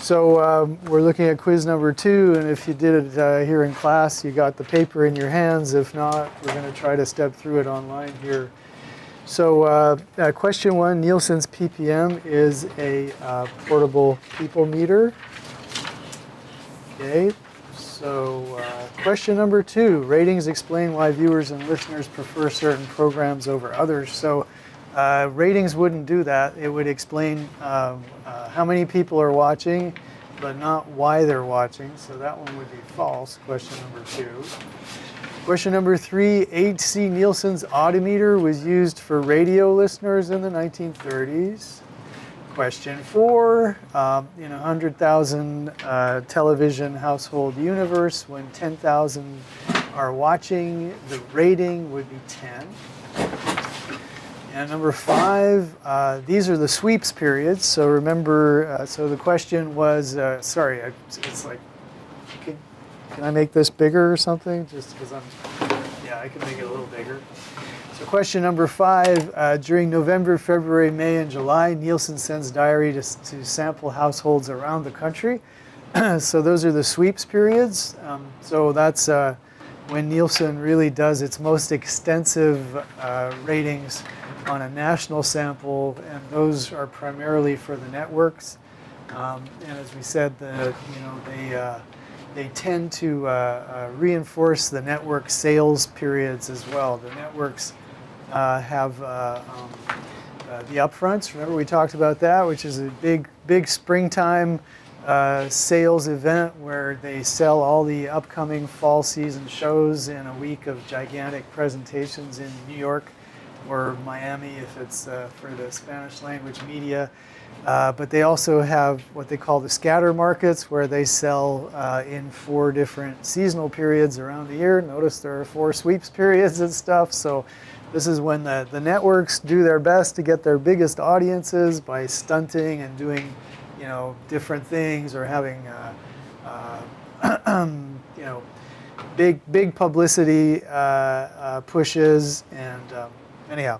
So we're looking at quiz number 2, and if you did it here in class, you got the paper in your hands. If not, we're going to try to step through it online here. So question 1, Nielsen's PPM is a portable people meter. Okay, so question number 2, ratings explain why viewers and listeners prefer certain programs over others. So ratings wouldn't do that. It would explain how many people are watching, but not why they're watching. So that one would be false, question number 2. Question number 3, H.C. Nielsen's odometer was used for radio listeners in the 1930s. Question 4, in a 100,000 television household universe, when 10,000 are watching, the rating would be 10. And number 5, these are the sweeps periods. So remember, so the question was, sorry, it's like, can I make this bigger or something? Just because yeah, I can make it a little bigger. So question number 5, during November, February, May, and July, Nielsen sends diary to sample households around the country. So those are the sweeps periods. So that's when Nielsen really does its most extensive ratings on a national sample, and those are primarily for the networks. And as we said, they tend to reinforce the network sales periods as well. The networks have the upfronts. Remember we talked about that, which is a big springtime sales event where they sell all the upcoming fall season shows in a week of gigantic presentations in New York or Miami if it's for the Spanish language media. But they also have what they call the scatter markets, where they sell in 4 different seasonal periods around the year. Notice there are 4 sweeps periods and stuff. So this is when the networks do their best to get their biggest audiences by stunting and doing, different things, or having, big publicity pushes. And anyhow,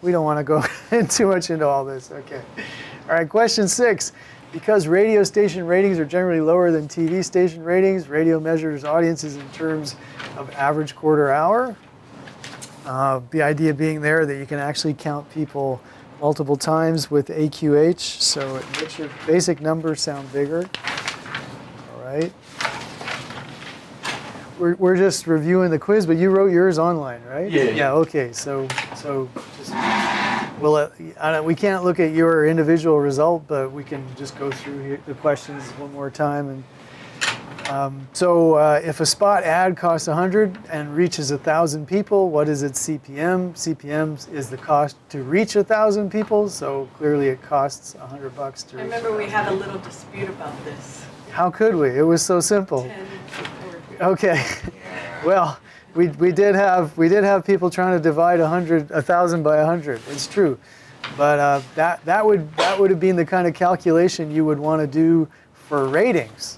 we don't want to go too much into all this. Okay. All right, question 6. Because radio station ratings are generally lower than TV station ratings, radio measures audiences in terms of average quarter hour. The idea being there that you can actually count people multiple times with AQH, so it makes your basic numbers sound bigger. All right. We're just reviewing the quiz, but you wrote yours online, right? Yeah. Yeah. Okay. So just we can't look at your individual result, but we can just go through the questions one more time. And if a spot ad costs 100 and reaches 1,000 people, what is its CPM? CPM is the cost to reach 1,000 people, so clearly it costs $100 to reach. I remember we had a little dispute about this. How could we? It was so simple. 10 Okay. Well, we did have people trying to divide 1,000 by 100. It's true, but that would have been the kind of calculation you would want to do for ratings.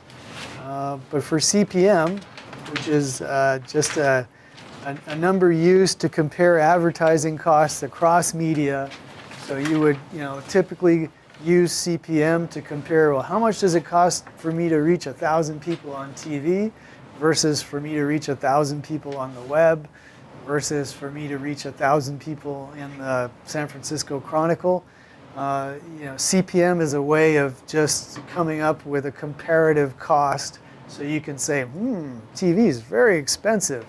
But for CPM, which is just a number used to compare advertising costs across media, so you would typically use CPM to compare, well, how much does it cost for me to reach 1,000 people on TV versus for me to reach 1,000 people on the web versus for me to reach 1,000 people in the San Francisco Chronicle. CPM is a way of just coming up with a comparative cost, so you can say, TV is very expensive.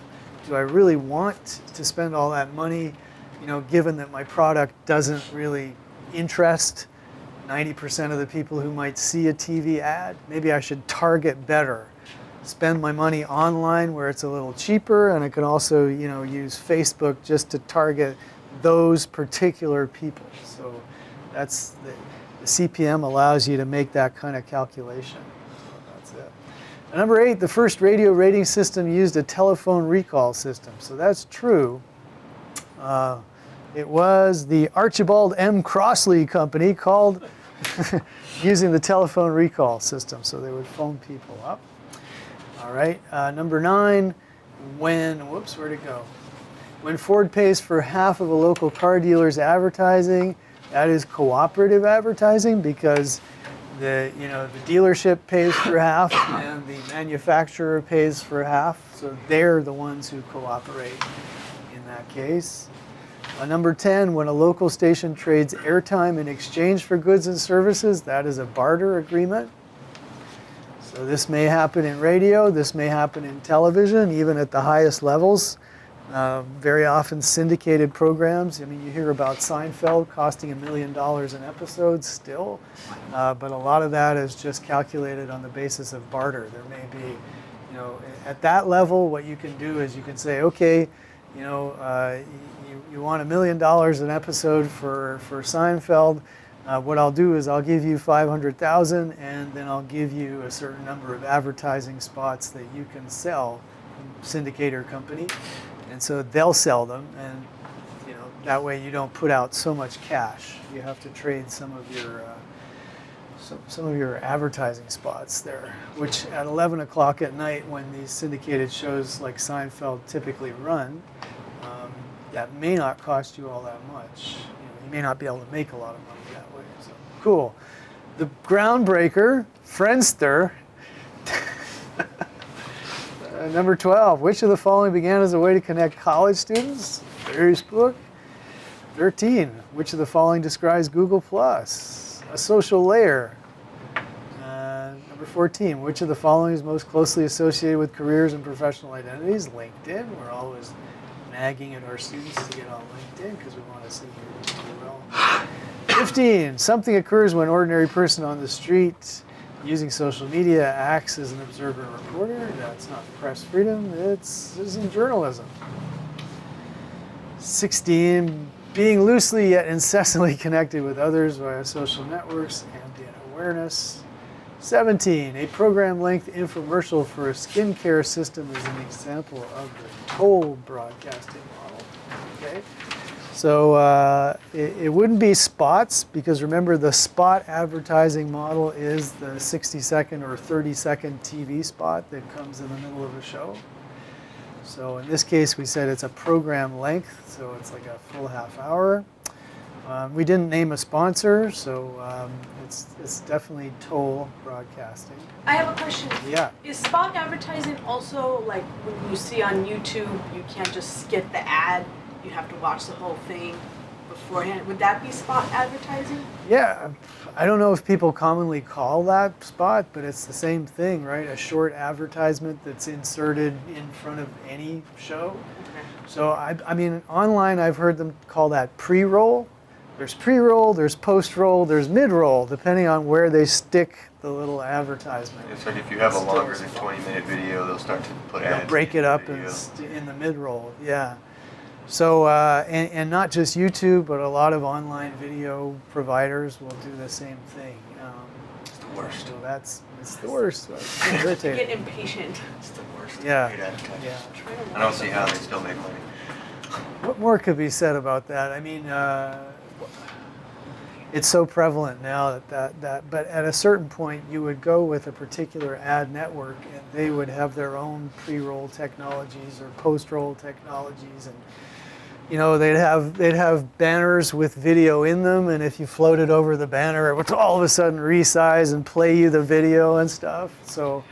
Do I really want to spend all that money, given that my product doesn't really interest 90% of the people who might see a TV ad? Maybe I should target better. Spend my money online where it's a little cheaper, and I can also, use Facebook just to target those particular people. So that's the CPM allows you to make that kind of calculation. So that's it. And number 8, the first radio rating system used a telephone recall system. So that's true. It was the Archibald M. Crossley Company called using the telephone recall system. So they would phone people up. All right, number 9, where'd it go? When Ford pays for half of a local car dealer's advertising, that is cooperative advertising, because The dealership pays for half and the manufacturer pays for half, so they're the ones who cooperate in that case. Number 10, when a local station trades airtime in exchange for goods and services, that is a barter agreement. So this may happen in radio, this may happen in television, even at the highest levels. Very often syndicated programs. I mean, you hear about Seinfeld costing $1 million an episode still, but a lot of that is just calculated on the basis of barter. There may be, at that level, what you can do is you can say, okay, you want $1 million an episode for Seinfeld. What I'll do is I'll give you 500,000, and then I'll give you a certain number of advertising spots that you can sell, syndicator company, and so they'll sell them, and that way you don't put out so much cash. You have to trade some of your advertising spots there, which at 11 o'clock at night, when these syndicated shows like Seinfeld typically run, that may not cost you all that much. You may not be able to make a lot of money that way. So, cool. The groundbreaker, Friendster. Number 12, which of the following began as a way to connect college students? Facebook. 13, which of the following describes Google+? A social layer. Number 14, which of the following is most closely associated with careers and professional identities? LinkedIn. We're always nagging at our students to get on LinkedIn because we want to see you do well. 15, something occurs when an ordinary person on the street using social media acts as an observer and reporter. That's not press freedom, it's citizen journalism. 16, being loosely yet incessantly connected with others via social networks, ambient awareness. 17, a program length infomercial for a skincare system is an example of the toll broadcasting model. Okay? So it wouldn't be spots, because remember the spot advertising model is the 60-second or 30-second TV spot that comes in the middle of a show. So in this case, we said it's a program length, so it's like a full half hour. We didn't name a sponsor, so it's definitely toll broadcasting. I have a question. Yeah. Is spot advertising also like when you see on YouTube, you can't just skip the ad, you have to watch the whole thing beforehand? Would that be spot advertising? Yeah, I don't know if people commonly call that spot, but it's the same thing, right? A short advertisement that's inserted in front of any show. Okay. So I mean, online I've heard them call that pre-roll. There's pre-roll, there's post-roll, there's mid-roll, depending on where they stick the little advertisement. It's like if you have a longer than 20-minute video, they'll start to put ads. They'll break it up in the mid-roll, yeah. So, and not just YouTube, but a lot of online video providers will do the same thing. It's the worst. So it's the worst. It's irritating. Get impatient. It's the worst. Yeah. Great advertising. Yeah. I don't see how they still make money. What more could be said about that? I mean, it's so prevalent now that but at a certain point you would go with a particular ad network and they would have their own pre-roll technologies or post-roll technologies, and they'd have banners with video in them, and if you floated over the banner, it would all of a sudden resize and play you the video and stuff. So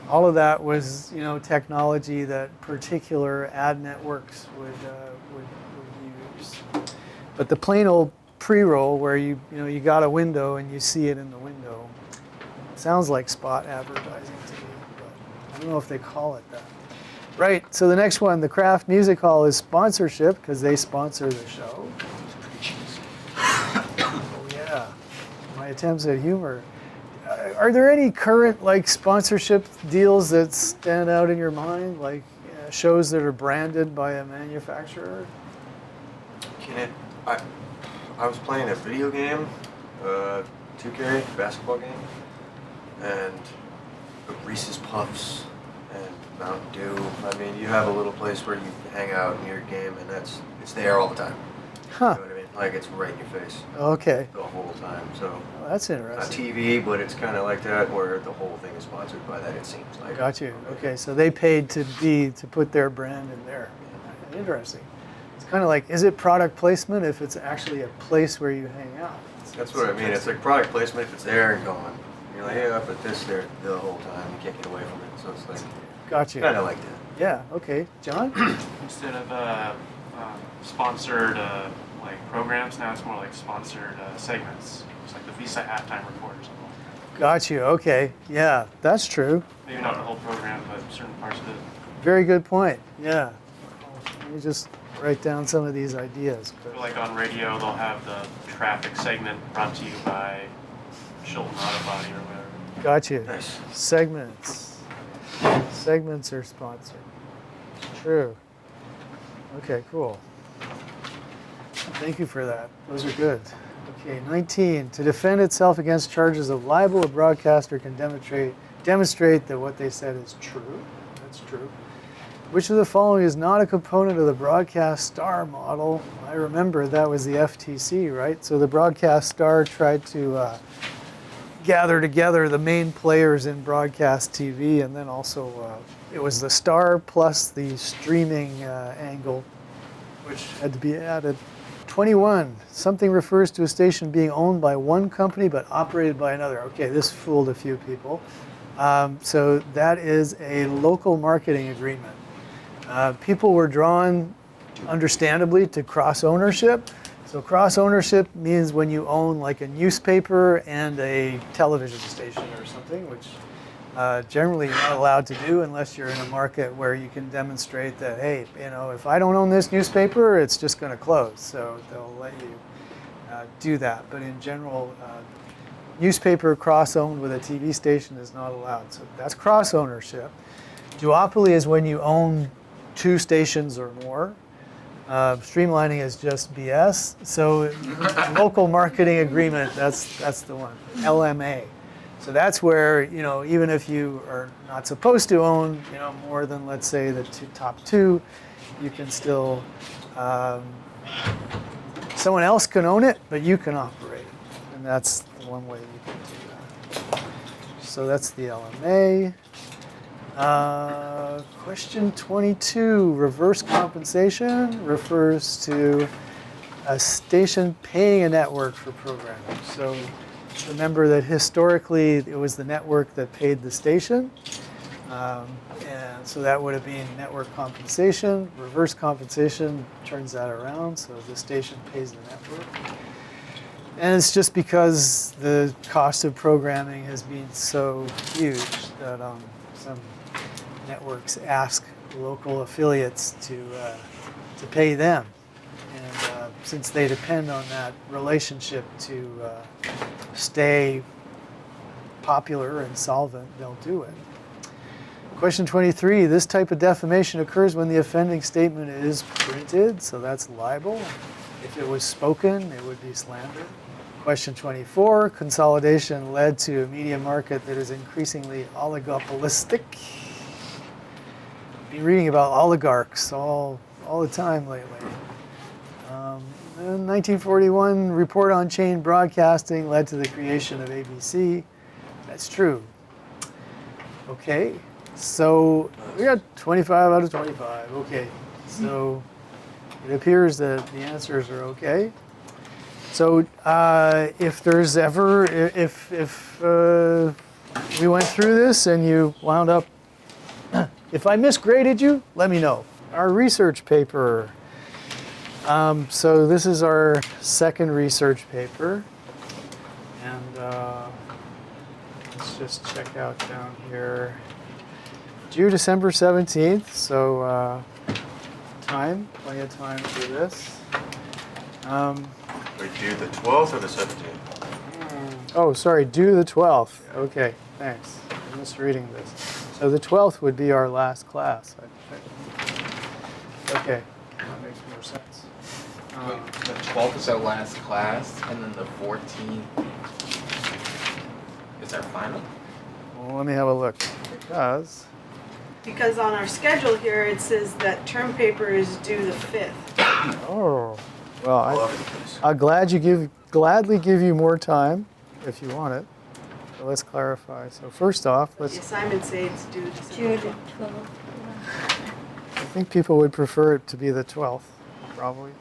all of that was technology that particular ad networks would use. But the plain old pre-roll, where you got a window and you see it in the window, sounds like spot advertising to me, but I don't know if they call it that. Right, so the next one, the Kraft Music Hall, is sponsorship because they sponsor the show. Oh yeah, my attempts at humor. Are there any current sponsorship deals that stand out in your mind, like shows that are branded by a manufacturer? I was playing a video game, 2K basketball game, and Reese's Puffs and Mountain Dew. I mean, you have a little place where you hang out in your game, and it's there all the time. Huh. You know what I mean? Like, it's right in your face. Okay. The whole time. So Well, that's not interesting. TV, but it's kind of like that, where the whole thing is sponsored by that. It seems like. Got you. Okay, so they paid to put their brand in there. Interesting. It's kind of like, is it product placement if it's actually a place where you hang out? That's what I mean. It's like product placement if it's there and gone. You're like, yeah, but this there the whole time. You can't get away from it. So it's like, Got you. kind of like that. Yeah. Okay, John. Instead of sponsored like programs, now it's more like sponsored segments. It's like the Visa halftime report or something like that. Got you. Okay. Yeah, that's true. Maybe not the whole program, but certain parts of it. Very good point. Yeah. Let me just write down some of these ideas. I feel like on radio, they'll have the traffic segment brought to you by Chilton Auto Body or whatever. Got you. Nice. Segments. Segments are sponsored. True. Okay, cool. Thank you for that. Those are good. Okay, 19. To defend itself against charges of libel, a broadcaster can demonstrate that what they said is true. That's true. Which of the following is not a component of the broadcast star model? I remember that was the FTC, right? So the broadcast star tried to gather together the main players in broadcast TV, and then also it was the star plus the streaming angle, which had to be added. 21. Something refers to a station being owned by one company but operated by another. Okay, this fooled a few people. So that is a local marketing agreement. People were drawn, understandably, to cross ownership. So cross ownership means when you own like a newspaper and a television station or something, which generally you're not allowed to do unless you're in a market where you can demonstrate that, hey, you know, if I don't own this newspaper, it's just going to close. So they'll let you do that. But in general, newspaper cross-owned with a TV station is not allowed. So that's cross ownership. Duopoly is when you own two stations or more. Streamlining is just BS. So local marketing agreement, that's the one. LMA. So that's where, you know, even if you are not supposed to own, you know, more than, let's say, the top two, you can still, someone else can own it, but you can operate it. And that's the one way you can do that. So that's the LMA. Question 22, reverse compensation refers to a station paying a network for programming. So remember that historically it was the network that paid the station. And so that would have been network compensation. Reverse compensation turns that around, so the station pays the network. And it's just because the cost of programming has been so huge that some networks ask local affiliates to pay them. And since they depend on that relationship to stay popular and solvent, they'll do it. Question 23, this type of defamation occurs when the offending statement is printed, so that's libel. If it was spoken, it would be slander. Question 24, consolidation led to a media market that is increasingly oligopolistic. Been reading about oligarchs all the time lately. In 1941, report on chain broadcasting led to the creation of ABC. That's true. Okay, so we got 25 out of 25. Okay, so it appears that the answers are okay. So if there's ever, if we went through this and you wound up, if I misgraded you, let me know. Our research paper. So this is our second research paper. And let's just check out down here. Due December 17th, so plenty of time for this. We do the 12th or the 17th? Oh, sorry, due the 12th. Okay, thanks. I'm misreading this. So the 12th would be our last class, I think. Okay, that makes more sense. Wait, the 12th is our last class, and then the 14th is our final? Well, let me have a look. Because on our schedule here, it says that term paper is due the 5th. Oh, well, All over the place. I'll gladly give you more time if you want it. So let's clarify. So first off, The assignment says it's due June December 12th. 12th. I think people would prefer it to be the 12th, probably.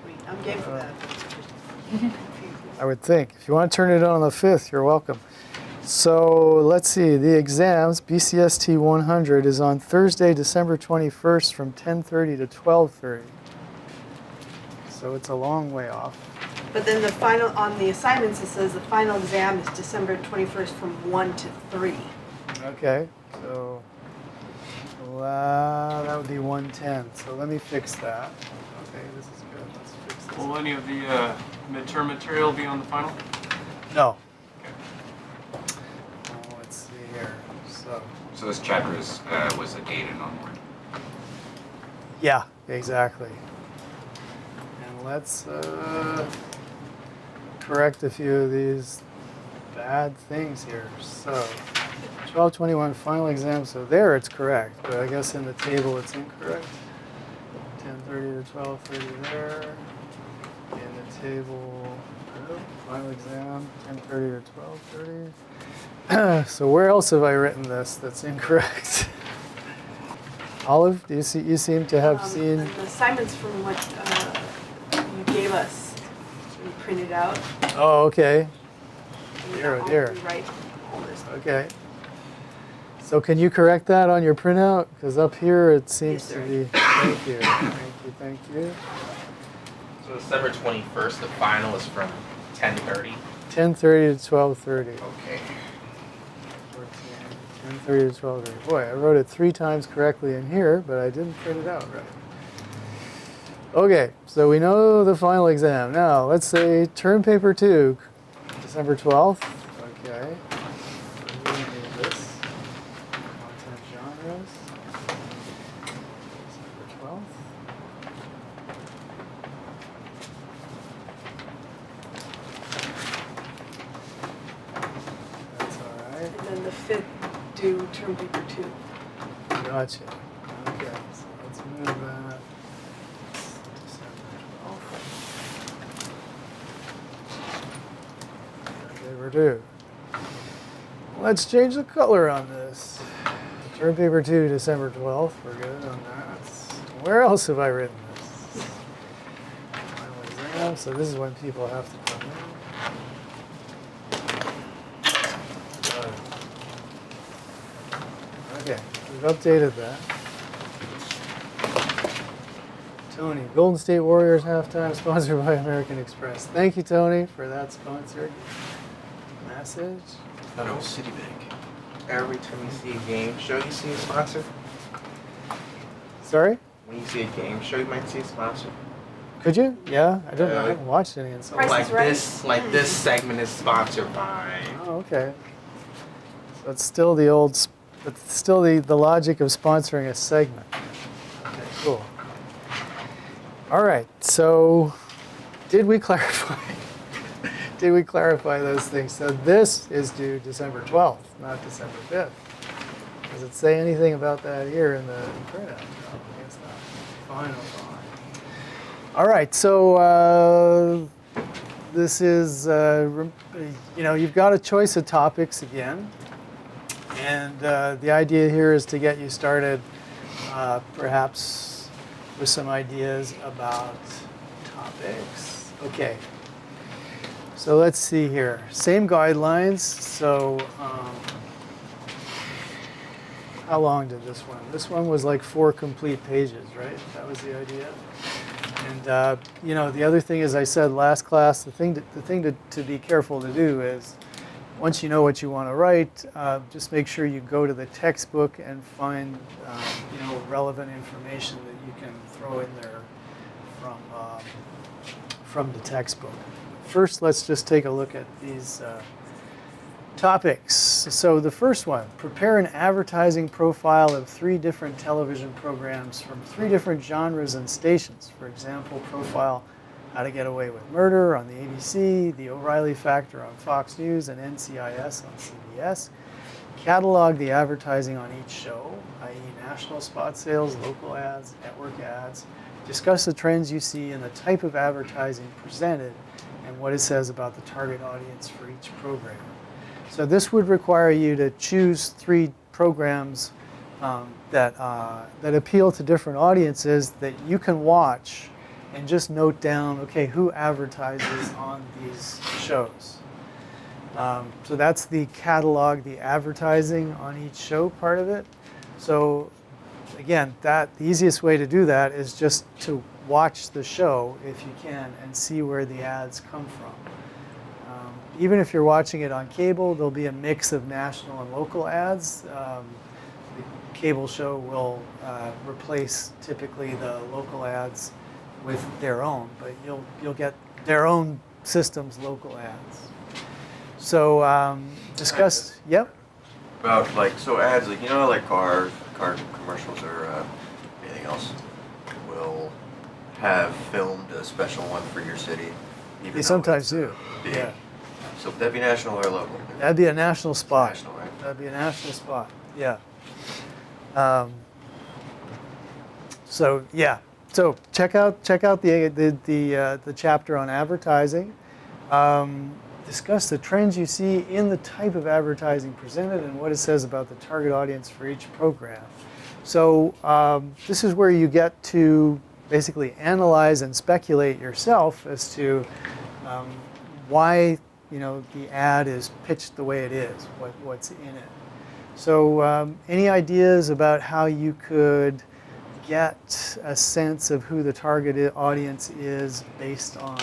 Wait, I'm game for that. Confused me. I would think. If you want to turn it on the 5th, you're welcome. So let's see, the exams, BCST 100 is on Thursday, December 21st from 10:30 to 12:30. So it's a long way off. But then the final, on the assignments, it says the final exam is December 21st from 1 to 3. Okay, so that would be 110. So let me fix that. Okay, this is good. Let's fix this. Will any of the midterm material be on the final? No. Okay. Let's see here. So this chapter was a dated onward. Yeah, exactly. And let's correct a few of these bad things here. So 1221 final exam. So there it's correct, but I guess in the table it's incorrect. 10:30 to 12:30 there. In the table, final exam 10:30 to 12:30. So where else have I written this that's incorrect? Olive, do you see? You seem to have seen. The assignments from what you gave us, we printed out. Oh, okay. We Dear, got oh dear. all right all this. Okay. So can you correct that on your printout? Because up here it seems Yes, to sir. be. Thank you. Thank you. Thank you. So December 21st, the final is from 10:30. 10:30 to 12:30. Okay. 10:30 to 12:30. Boy, I wrote it 3 times correctly in here, but I didn't print it out right. Okay, so we know the final exam. Now, let's say term paper 2, December 12th. Okay. We're going to do this. Content genres. December 12th. That's all right. And then the 5th do term paper 2. Gotcha. Okay, so let's move that. December 12th. Term paper 2. Let's change the color on this. Term paper 2, December 12th. We're good on that. Where else have I written this? Final exam. So this is when people have to come in. Okay, we've updated that. Tony, Golden State Warriors halftime, sponsored by American Express. Thank you, Tony, for that sponsored message. I thought it was Citibank. Every time you see a game show, you see a sponsor. Sorry? When you see a game show, you might see a sponsor. Could you? Yeah, I don't know. I haven't watched any in so long. Price is Right. Like this segment is sponsored by. Oh, okay. So it's still the old, it's still the logic of sponsoring a segment. Okay, cool. All right, so did we clarify? Did we clarify those things? So this is due December 12th, not December 5th. Does it say anything about that here in the printout? No, I guess not. Fine, fine. All right, so this is, you've got a choice of topics again. And the idea here is to get you started perhaps with some ideas about topics. Okay. So let's see here. Same guidelines. So how long did this one? This one was like 4 complete pages, right? That was the idea. And the other thing, as I said last class, the thing to be careful to do is, once you know what you want to write, just make sure you go to the textbook and find relevant information that you can throw in there from the textbook. First, let's just take a look at these topics. So the first one, prepare an advertising profile of 3 different television programs from 3 different genres and stations. For example, profile How to Get Away with Murder on the ABC, The O'Reilly Factor on Fox News, and NCIS on CBS. Catalog the advertising on each show, i.e. national spot sales, local ads, network ads. Discuss the trends you see in the type of advertising presented and what it says about the target audience for each program. So this would require you to choose 3 programs that appeal to different audiences that you can watch and just note down, okay, who advertises on these shows. So that's the catalog, the advertising on each show part of it. So again, the easiest way to do that is just to watch the show if you can and see where the ads come from. Even if you're watching it on cable, there'll be a mix of national and local ads. The cable show will replace typically the local ads with their own, but you'll get their own system's local ads. So discuss, yep. About like, so ads, like, you know, like car commercials or anything else will have filmed a special one for your city. Even They though sometimes it's, do, big. yeah. So would that be national or local? That'd be a national spot. National, right? That'd be a national spot, yeah. So yeah, so check out the chapter on advertising. Discuss the trends you see in the type of advertising presented and what it says about the target audience for each program. So this is where you get to basically analyze and speculate yourself as to why the ad is pitched the way it is, what's in it. So any ideas about how you could get a sense of who the target audience is based on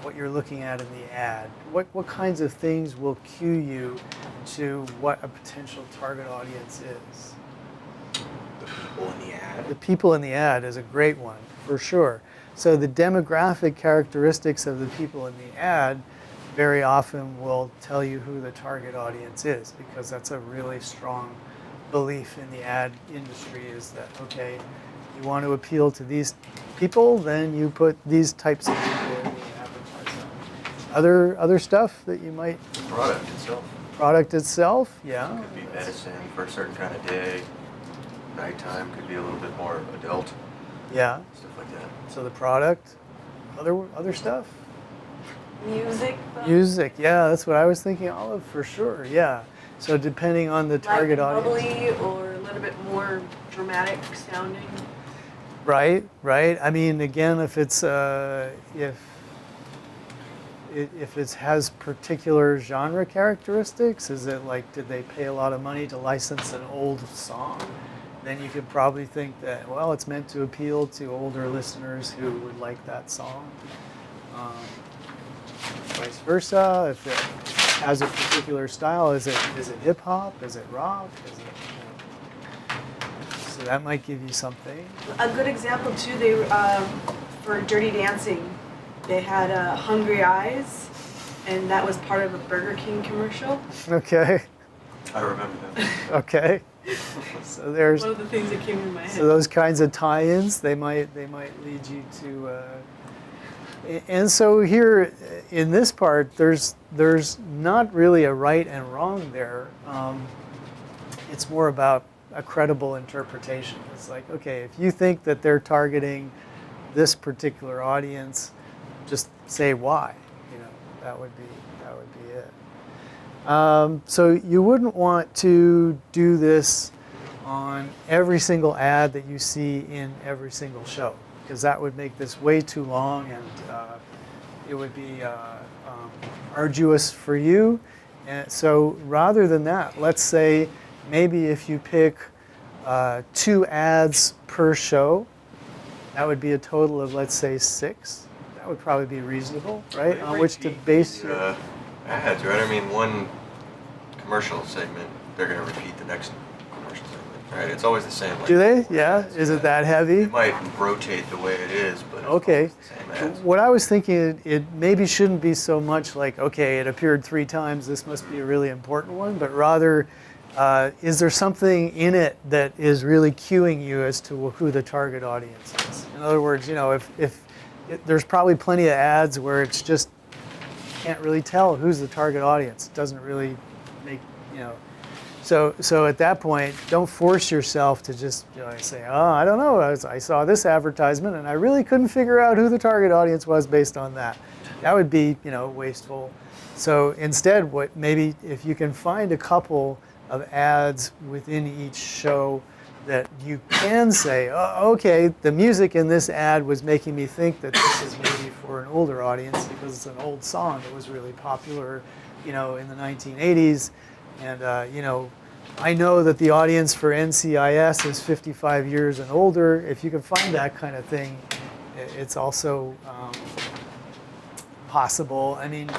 what you're looking at in the ad? What kinds of things will cue you to what a potential target audience is? The people in the ad. The people in the ad is a great one, for sure. So the demographic characteristics of the people in the ad very often will tell you who the target audience is, because that's a really strong belief in the ad industry, is that, okay, you want to appeal to these people, then you put these types of people in the advertising. Other stuff that you might... The product itself. Product itself, yeah. It could be medicine for a certain kind of day. Nighttime could be a little bit more adult. Yeah, Stuff like that. so the product, other stuff? Music. Music, yeah, that's what I was thinking, Olive, for sure, yeah. So depending on the target like audience. bubbly or a little bit more dramatic sounding. Right. I mean, again, if it's if it has particular genre characteristics, is it like, did they pay a lot of money to license an old song? Then you could probably think that, well, it's meant to appeal to older listeners who would like that song. Vice versa, if it has a particular style, is it hip hop? Is it rock? Is it, so that might give you something. A good example too. They for Dirty Dancing, they had Hungry Eyes, and that was part of a Burger King commercial. Okay. I remember that. Okay. So there's One of the things that came in my head. so those kinds of tie-ins, they might lead you to. And so here in this part, there's not really a right and wrong there. It's more about a credible interpretation. It's like, okay, if you think that they're targeting this particular audience, just say why. That would be it. So you wouldn't want to do this on every single ad that you see in every single show, because that would make this way too long, and it would be arduous for you. And so rather than that, let's say maybe if you pick 2 ads per show, that would be a total of, let's say, 6. That would probably be reasonable, right? They On which to repeat base the, your... ads, right? I mean, one commercial segment, they're going to repeat the next commercial segment, right? It's always the same. Like, Do they? Yeah? Is it that heavy? It might rotate the way it is, but it's Okay. always the same ads. What I was thinking, it maybe shouldn't be so much like, okay, it appeared 3 times, this must be a really important one, but rather, is there something in it that is really cueing you as to who the target audience is? In other words, if there's probably plenty of ads where it's just, you can't really tell who's the target audience. It doesn't really make, So at that point, don't force yourself to just say, oh, I don't know, I saw this advertisement and I really couldn't figure out who the target audience was based on that. That would be, wasteful. So instead, maybe if you can find a couple of ads within each show that you can say, oh, okay, the music in this ad was making me think that this is maybe for an older audience because it's an old song that was really popular, in the 1980s. And, I know that the audience for NCIS is 55 years and older. If you can find that kind of thing, it's also possible. I mean,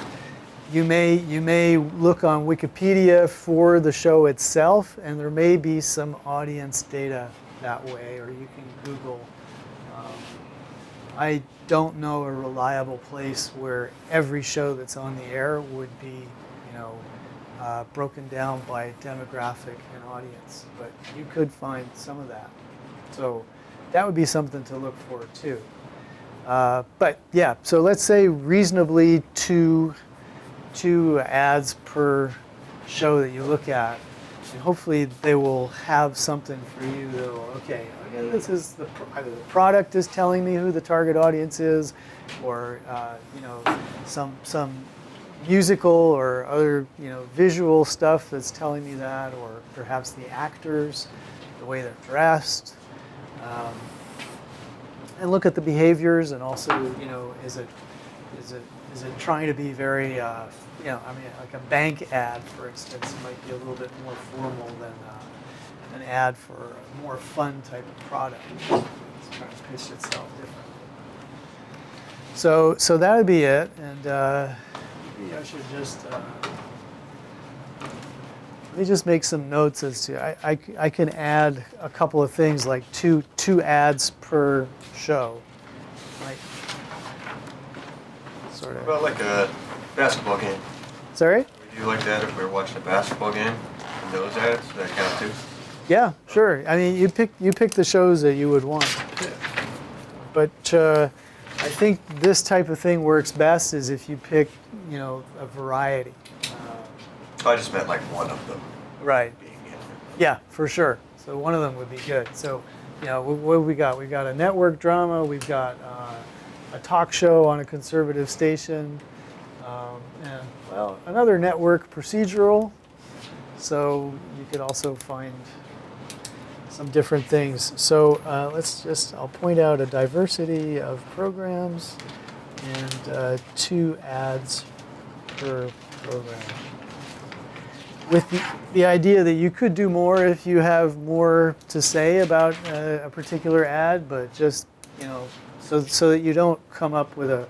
you may look on Wikipedia for the show itself, and there may be some audience data that way, or you can Google. I don't know a reliable place where every show that's on the air would be, broken down by demographic and audience, but you could find some of that. So that would be something to look for too. But yeah, so let's say reasonably two ads per show that you look at, and hopefully they will have something for you that will, okay, this is either the product is telling me who the target audience is, or some musical or other visual stuff that's telling me that, or perhaps the actors, the way they're dressed, and look at the behaviors, and also is it trying to be very like a bank ad, for instance, might be a little bit more formal than an ad for a more fun type of product. It's trying to pitch itself differently. So that would be it, and maybe I should just let me just make some notes as to I can add a couple of things, like two ads per show, like sort of. About like a basketball game. Sorry? Would you like that if we were watching a basketball game? And those ads, that count too? Yeah, sure. I mean, you pick the shows that you would want. But I think this type of thing works best is if you pick, a variety. I just meant like one of them Right. being in. Yeah, for sure. So one of them would be good. So, what have we got? We've got a network drama. We've got a talk show on a conservative station. And, well, another network procedural. So you could also find some different things. So I'll point out a diversity of programs and 2 ads per program. With the idea that you could do more if you have more to say about a particular ad, but just, so that you don't come up with a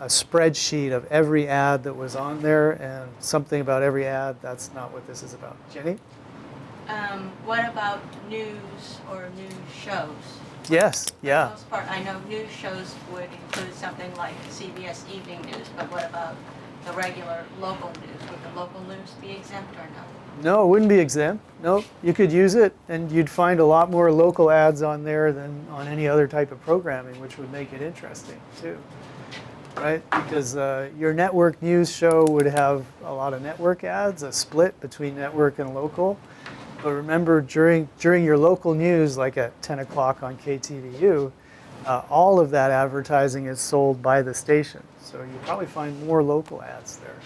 spreadsheet of every ad that was on there and something about every ad. That's not what this is about. Jenny? What about news or news shows? Yes, For yeah. the most part, I know news shows would include something like CBS Evening News, but what about the regular local news? Would the local news be exempt or no? No, it wouldn't be exempt. Nope, you could use it, and you'd find a lot more local ads on there than on any other type of programming, which would make it interesting too. Right? Because your network news show would have a lot of network ads, a split between network and local. But remember, during your local news, like at 10 o'clock on KTVU, all of that advertising is sold by the station. So you probably find more local ads there.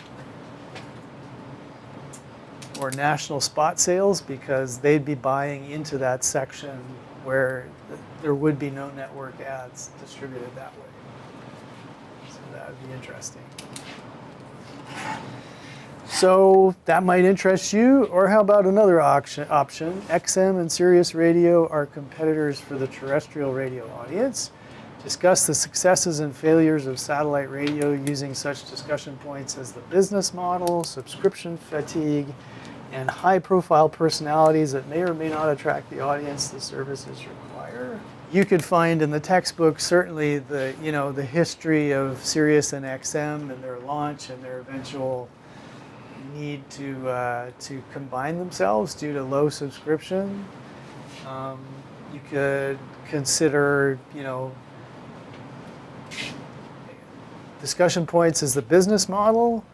Or national spot sales, because they'd be buying into that section where there would be no network ads distributed that way. So that would be interesting. So that might interest you. Or how about another option? XM and Sirius Radio are competitors for the terrestrial radio audience. Discuss the successes and failures of satellite radio using such discussion points as the business model, subscription fatigue, and high-profile personalities that may or may not attract the audience the services require. You could find in the textbook certainly the history of Sirius and XM and their launch and their eventual need to combine themselves due to low subscription. You could consider discussion points as the business model,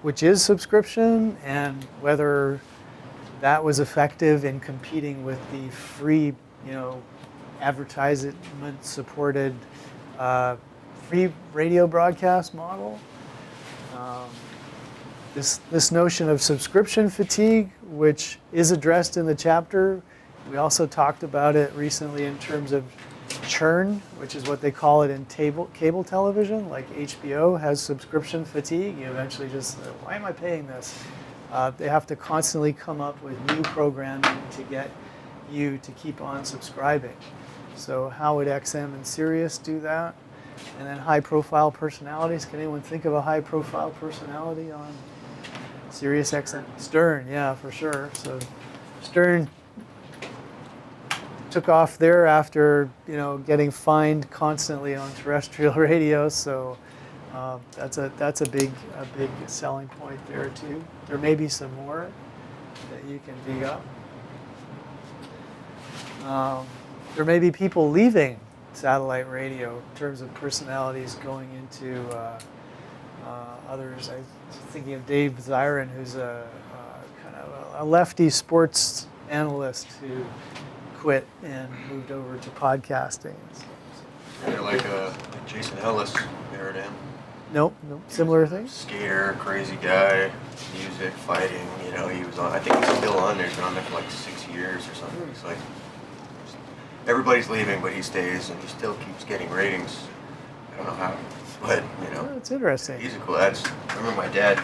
which is subscription, and whether that was effective in competing with the free, advertisement-supported free radio broadcast model. This notion of subscription fatigue, which is addressed in the chapter, We also talked about it recently in terms of churn, which is what they call it in cable television, like HBO has subscription fatigue. You eventually just, why am I paying this? They have to constantly come up with new programming to get you to keep on subscribing. So how would XM and Sirius do that? And then high-profile personalities. Can anyone think of a high-profile personality on Sirius XM? Stern, yeah, for sure. So Stern took off there after getting fined constantly on terrestrial radio. So that's a big selling point there too. There may be some more that you can dig up. There may be people leaving satellite radio in terms of personalities going into others. I was thinking of Dave Zirin, who's a kind of a lefty sports analyst who quit and moved over to podcasting. They're like Jason Ellis. You heard of him? Nope, similar thing. Skater, crazy guy, music, fighting. He was on. I think he's still on there. He's been on there for like 6 years or something. He's like, everybody's leaving, but he stays, and he still keeps getting ratings. I don't know how, but Oh, it's interesting. he's a cool. I remember my dad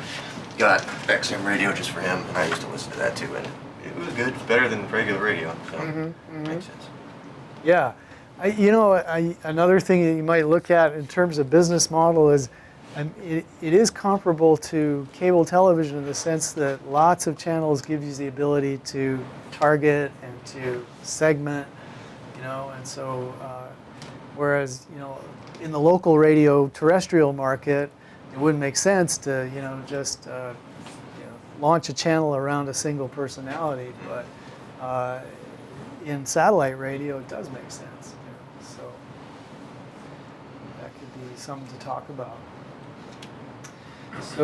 got XM radio just for him, and I used to listen to that too, and it was good. It's better than regular radio, so makes sense. Yeah, another thing that you might look at in terms of business model is it is comparable to cable television in the sense that lots of channels give you the ability to target and to segment, and so whereas in the local radio terrestrial market, it wouldn't make sense to just launch a channel around a single personality, but in satellite radio, it does make sense. So that could be something to talk about.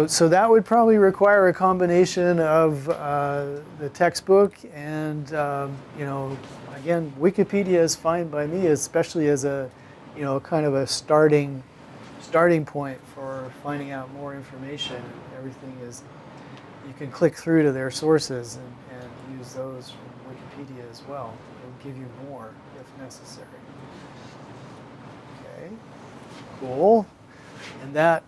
So that would probably require a combination of the textbook and again, Wikipedia is fine by me, especially as a kind of a starting point for finding out more information. Everything is, you can click through to their sources and use those from Wikipedia as well. It'll give you more if necessary. Okay, cool. And that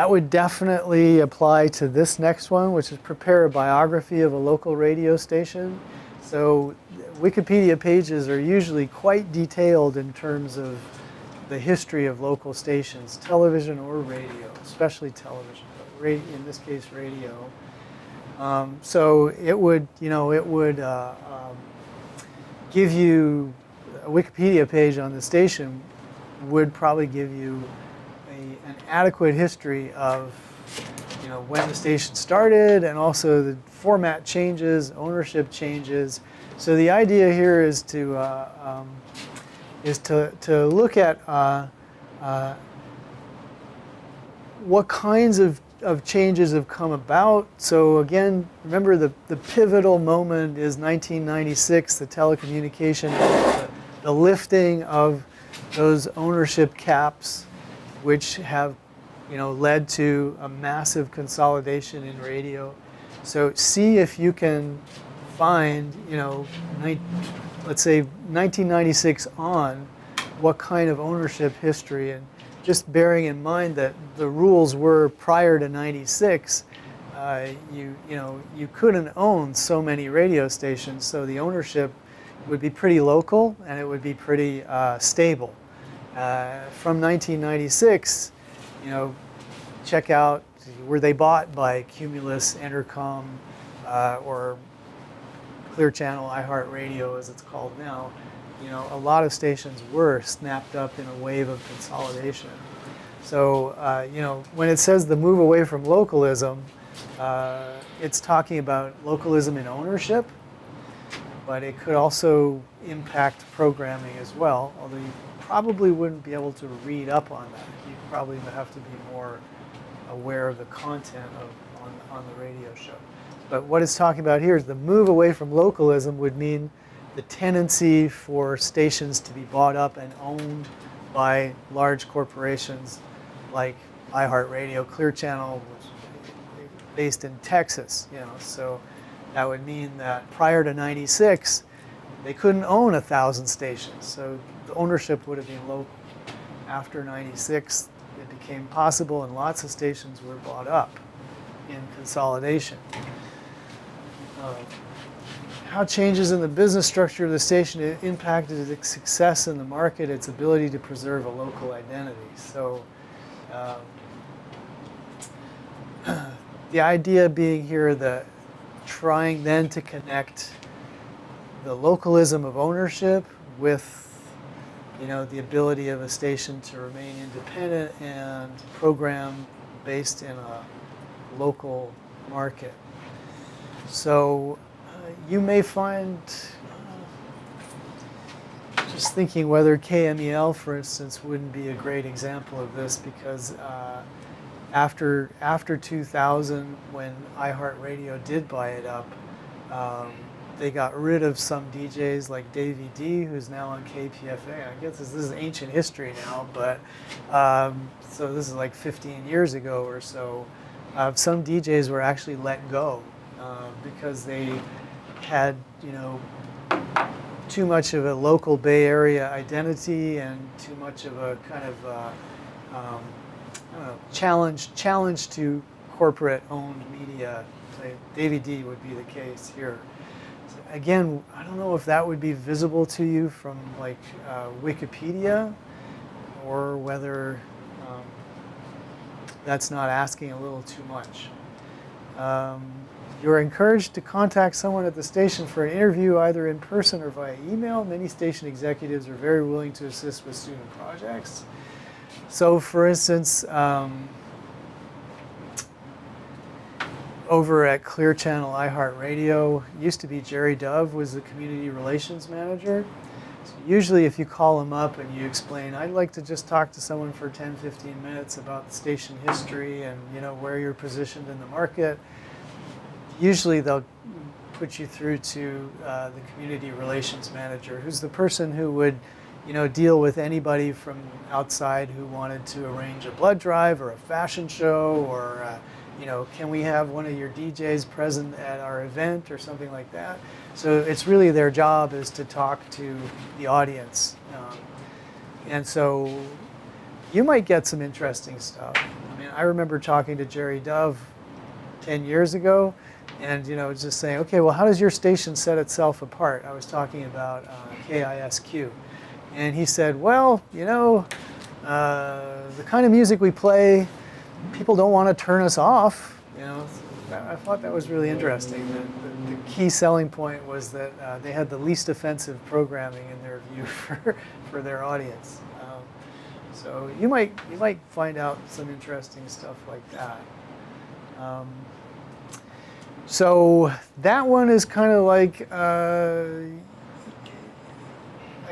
would definitely apply to this next one, which is prepare a biography of a local radio station. So Wikipedia pages are usually quite detailed in terms of the history of local stations, television or radio, especially television, but in this case radio. So it would give you a Wikipedia page on the station would probably give you an adequate history of when the station started and also the format changes, ownership changes. So the idea here is to look at what kinds of changes have come about. So again, remember the pivotal moment is 1996, the telecommunication, the lifting of those ownership caps, which have led to a massive consolidation in radio. So see if you can find, let's say 1996 on, what kind of ownership history, and just bearing in mind that the rules were prior to 96, you couldn't own so many radio stations, so the ownership would be pretty local and it would be pretty stable. From 1996, check out, were they bought by Cumulus, Entercom, or Clear Channel, iHeartRadio as it's called now. A lot of stations were snapped up in a wave of consolidation. So, when it says the move away from localism, it's talking about localism in ownership, but it could also impact programming as well, although you probably wouldn't be able to read up on that. You probably would have to be more aware of the content on the radio show. But what it's talking about here is the move away from localism would mean the tendency for stations to be bought up and owned by large corporations like iHeartRadio. Clear Channel was based in Texas, so That would mean that prior to 96, they couldn't own 1,000 stations, so the ownership would have been local. After 96, it became possible, and lots of stations were bought up in consolidation. How changes in the business structure of the station impacted its success in the market, its ability to preserve a local identity. So the idea being here that trying then to connect the localism of ownership with the ability of a station to remain independent and program based in a local market. So you may find, just thinking whether KMEL, for instance, wouldn't be a great example of this, because after 2000, when iHeartRadio did buy it up, they got rid of some DJs like Davey D, who's now on KPFA. I guess this is ancient history now, but so this is like 15 years ago or so. Some DJs were actually let go because they had, too much of a local Bay Area identity and too much of a kind of challenge to corporate-owned media. Davey D would be the case here. So again, I don't know if that would be visible to you from like Wikipedia, or whether that's not asking a little too much. You're encouraged to contact someone at the station for an interview, either in person or via email. Many station executives are very willing to assist with student projects. So for instance, over at Clear Channel iHeartRadio, used to be Jerry Dove was the community relations manager. So usually if you call him up and you explain, I'd like to just talk to someone for 10, 15 minutes about the station history and where you're positioned in the market, usually they'll put you through to the community relations manager, who's the person who would deal with anybody from outside who wanted to arrange a blood drive or a fashion show, or can we have one of your DJs present at our event or something like that. So it's really their job is to talk to the audience. And so you might get some interesting stuff. I mean, I remember talking to Jerry Dove 10 years ago, and just saying, okay, well, how does your station set itself apart? I was talking about KISQ. And he said, well, the kind of music we play, people don't want to turn us off. I thought that was really interesting. The key selling point was that they had the least offensive programming in their view for their audience. So you might find out some interesting stuff like that. So that one is kind of like, I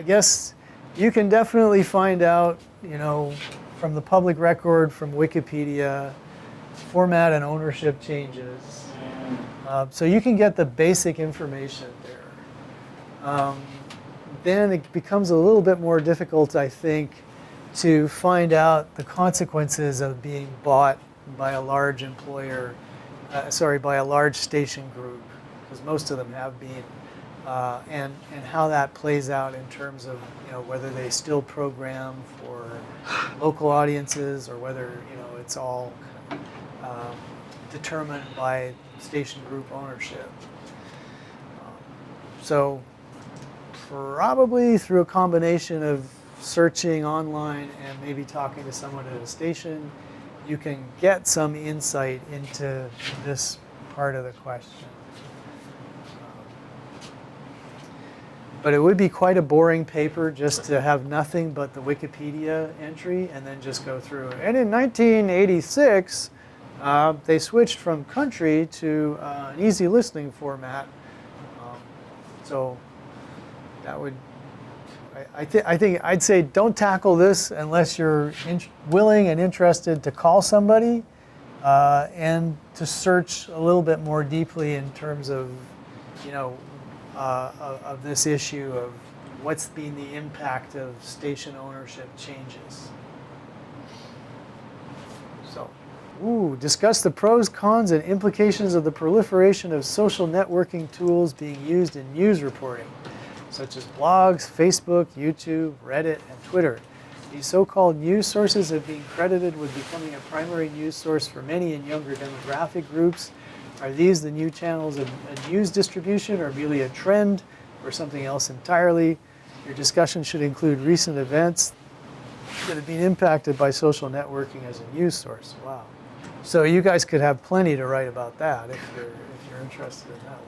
guess you can definitely find out, from the public record, from Wikipedia, format and ownership changes. So you can get the basic information there. Then it becomes a little bit more difficult, I think, to find out the consequences of being bought by a large employer, by a large station group, because most of them have been, and how that plays out in terms of whether they still program for local audiences, or whether it's all determined by station group ownership. So probably through a combination of searching online and maybe talking to someone at a station, you can get some insight into this part of the question. But it would be quite a boring paper just to have nothing but the Wikipedia entry and then just go through it. And in 1986, they switched from country to an easy listening format. So that would, I think I'd say don't tackle this unless you're willing and interested to call somebody and to search a little bit more deeply in terms of, of this issue of what's been the impact of station ownership changes. So Ooh, discuss the pros, cons, and implications of the proliferation of social networking tools being used in news reporting, such as blogs, Facebook, YouTube, Reddit, and Twitter. These so-called news sources have been credited with becoming a primary news source for many in younger demographic groups. Are these the new channels of news distribution, or merely a trend, or something else entirely? Your discussion should include recent events that have been impacted by social networking as a news source. Wow. So you guys could have plenty to write about that if you're interested in that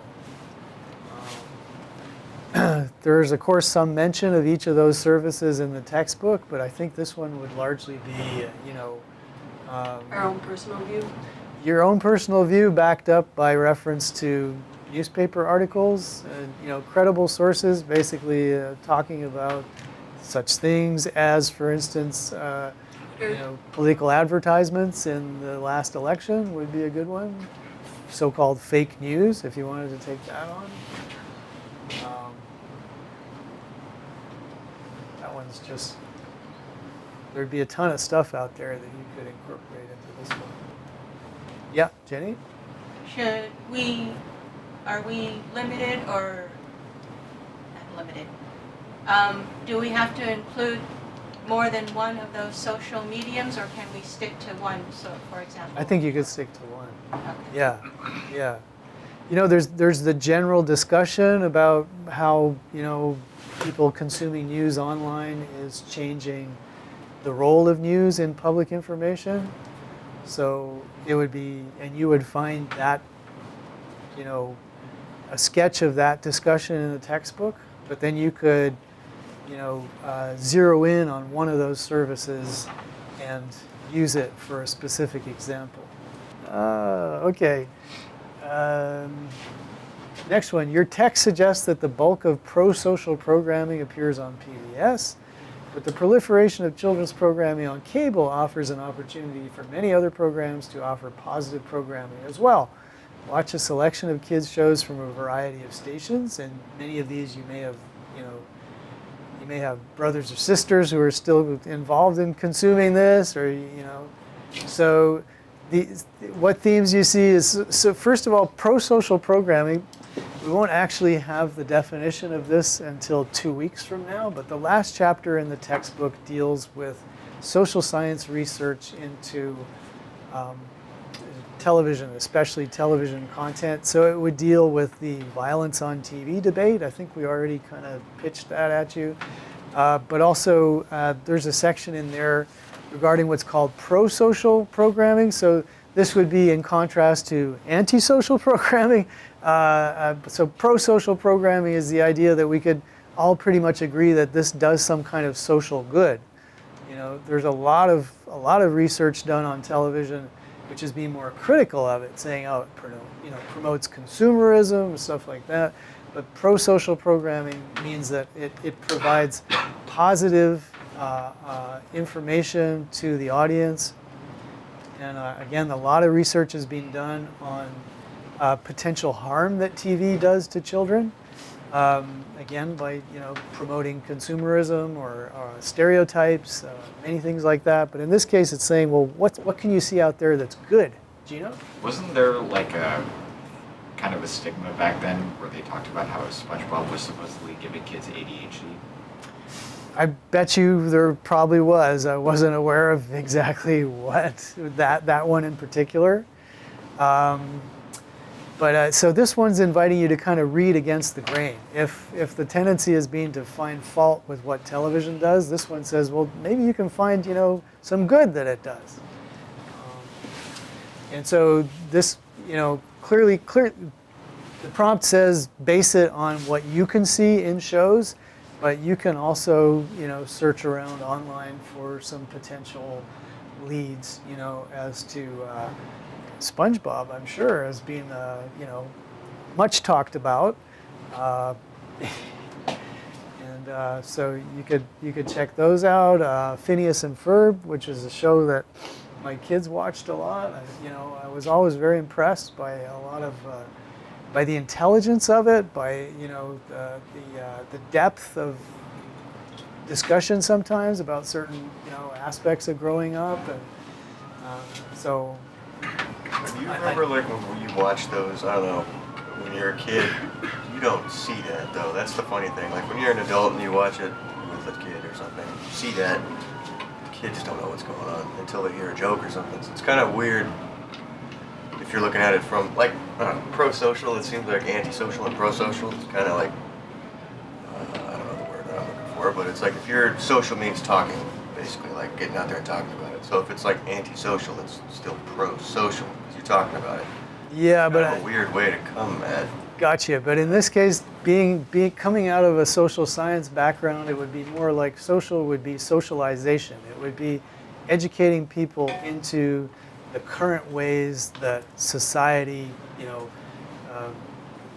one. There's, of course, some mention of each of those services in the textbook, but I think this one would largely be, Our own personal view. your own personal view backed up by reference to newspaper articles, credible sources, basically talking about such things as, for instance, political advertisements in the last election would be a good one. So-called fake news, if you wanted to take that on. That one's just, there'd be a ton of stuff out there that you could incorporate into this one. Yeah, Jenny? Are we limited or not limited? Do we have to include more than one of those social mediums, or can we stick to one? So, for example, I think you could stick to one. Okay. Yeah. There's the general discussion about how, people consuming news online is changing the role of news in public information. So it would be, and you would find that, a sketch of that discussion in the textbook, but then you could, zero in on one of those services and use it for a specific example. Okay. Next one, your text suggests that the bulk of pro-social programming appears on PBS, but the proliferation of children's programming on cable offers an opportunity for many other programs to offer positive programming as well. Watch a selection of kids shows from a variety of stations, and many of these you may have, you may have brothers or sisters who are still involved in consuming this, or so what themes you see is, so first of all, pro-social programming. We won't actually have the definition of this until 2 weeks from now, but the last chapter in the textbook deals with social science research into television, especially television content. So it would deal with the violence on TV debate. I think we already kind of pitched that at you. But also there's a section in there regarding what's called pro-social programming. So this would be in contrast to anti-social programming. So pro-social programming is the idea that we could all pretty much agree that this does some kind of social good. There's a lot of research done on television which is being more critical of it, saying, oh, it promotes consumerism and stuff like that. But pro-social programming means that it provides positive information to the audience. And again, a lot of research is being done on potential harm that TV does to children. Again, by promoting consumerism or stereotypes, many things like that. But in this case, it's saying, well, what can you see out there that's good? Gino? Wasn't there like a kind of a stigma back then where they talked about how SpongeBob was supposedly giving kids ADHD? I bet you there probably was. I wasn't aware of exactly what that one in particular. But so this one's inviting you to kind of read against the grain. If the tendency is being to find fault with what television does, this one says, well, maybe you can find some good that it does. And so this clearly the prompt says base it on what you can see in shows, but you can also search around online for some potential leads as to SpongeBob, I'm sure, as being much talked about, and so you could check those out. Phineas and Ferb, which is a show that my kids watched a lot. I was always very impressed by a lot of by the intelligence of it, by the depth of discussion sometimes about certain aspects of growing up, and so. Do you remember like when you watch those? I don't know. When you're a kid, you don't see that though. That's the funny thing. Like when you're an adult and you watch it with a kid or something, you see that. Kids don't know what's going on until they hear a joke or something. So it's kind of weird if you're looking at it from like pro-social. It seems like anti-social and pro-social. It's kind of like I don't know the word that I'm looking for, but it's like if your social means talking, basically like getting out there and talking about it. So if it's like anti-social, it's still pro-social because you're talking about it. Yeah, but Kind of a weird way to come at. gotcha. But in this case, being coming out of a social science background, it would be more like social would be socialization. It would be educating people into the current ways that society,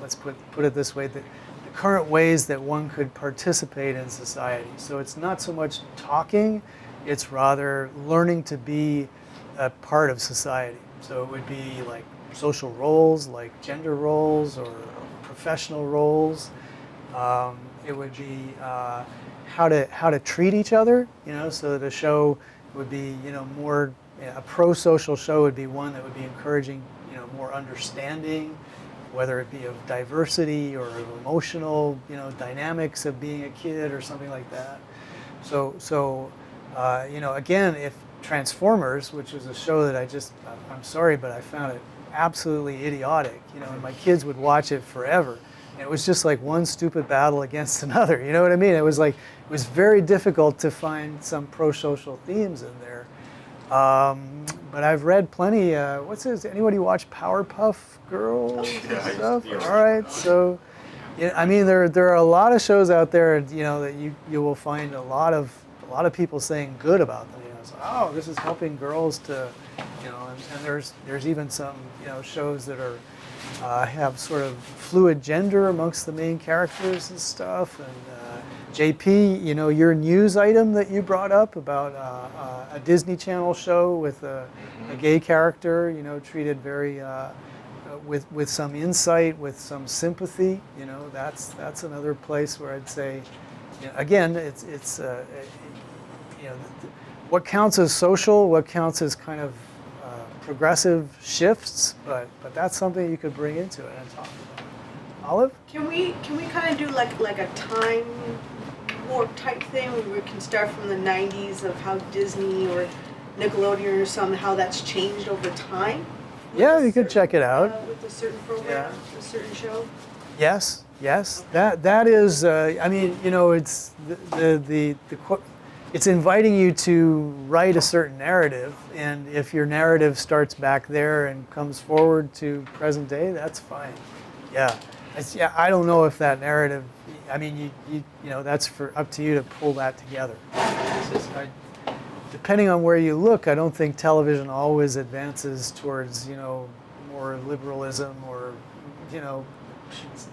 let's put it this way, the current ways that one could participate in society. So it's not so much talking, it's rather learning to be a part of society. So it would be like social roles, like gender roles or professional roles. It would be how to treat each other. So that a show would be more a pro-social show would be one that would be encouraging more understanding, whether it be of diversity or of emotional dynamics of being a kid or something like that. So again, if Transformers, which was a show that I'm sorry, but I found it absolutely idiotic, and my kids would watch it forever. And it was just like one stupid battle against another, you know what I mean? It was very difficult to find some pro-social themes in there. But I've read plenty, what's this, anybody watch Powerpuff Girls Yeah, and stuff? I used to All right, so, I mean, there are a lot of shows out there, that you will find a lot of people saying good about them. So, oh, this is helping girls to, and there's even some shows that are have sort of fluid gender amongst the main characters and stuff. And JP, your news item that you brought up about a Disney Channel show with a gay character, treated very with some insight, with some sympathy. That's another place where I'd say, again, it's what counts as social, what counts as kind of progressive shifts, but that's something you could bring into it and talk about. Olive? Can we kind of do like a time warp type thing where we can start from the 90s of how Disney or Nickelodeon or something, how that's changed over time? Yeah, you could check it out. With a certain program, a certain show? Yes. That is, I mean, it's it's inviting you to write a certain narrative, and if your narrative starts back there and comes forward to present day, that's fine. Yeah, I don't know if that narrative. I mean, that's up to you to pull that together. Depending on where you look, I don't think television always advances towards more liberalism or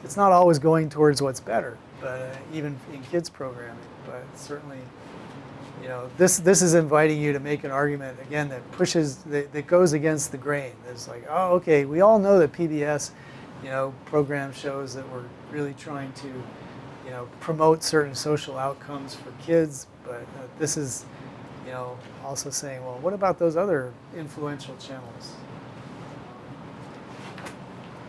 it's not always going towards what's better. But even in kids programming, but certainly. This is inviting you to make an argument again that goes against the grain. It's like, oh, okay, we all know that PBS, program shows that we're really trying to, promote certain social outcomes for kids. But this is, also saying, well, what about those other influential channels?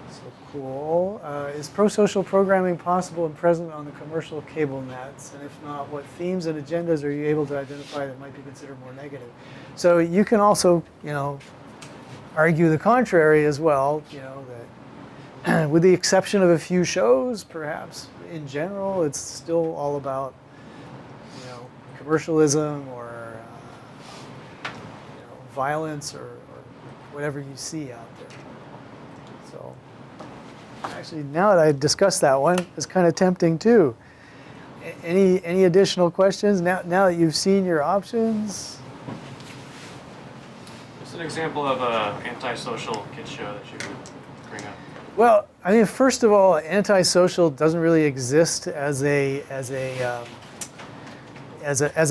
So cool. Is pro-social programming possible and present on the commercial cable nets? And if not, what themes and agendas are you able to identify that might be considered more negative? So you can also, argue the contrary as well, that with the exception of a few shows, perhaps in general, it's still all about, commercialism or violence or whatever you see out there. So actually, now that I discussed that one, it's kind of tempting too. Any additional questions now that you've seen your options? What's an example of an antisocial kids show that you would bring up? Well, I mean, first of all, antisocial doesn't really exist as a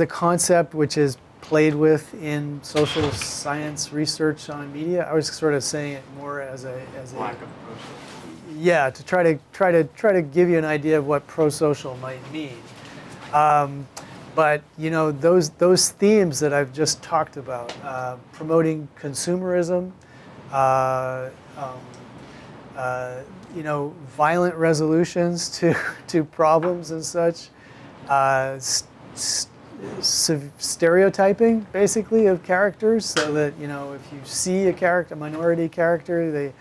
concept which is played with in social science research on media. I was sort of saying it more as a Lack of pro-social. yeah, to try to give you an idea of what pro-social might mean. But those themes that I've just talked about, promoting consumerism, uh, you know, violent resolutions to to problems and such, stereotyping basically of characters, so that, you know, if you see a character, a minority character, they,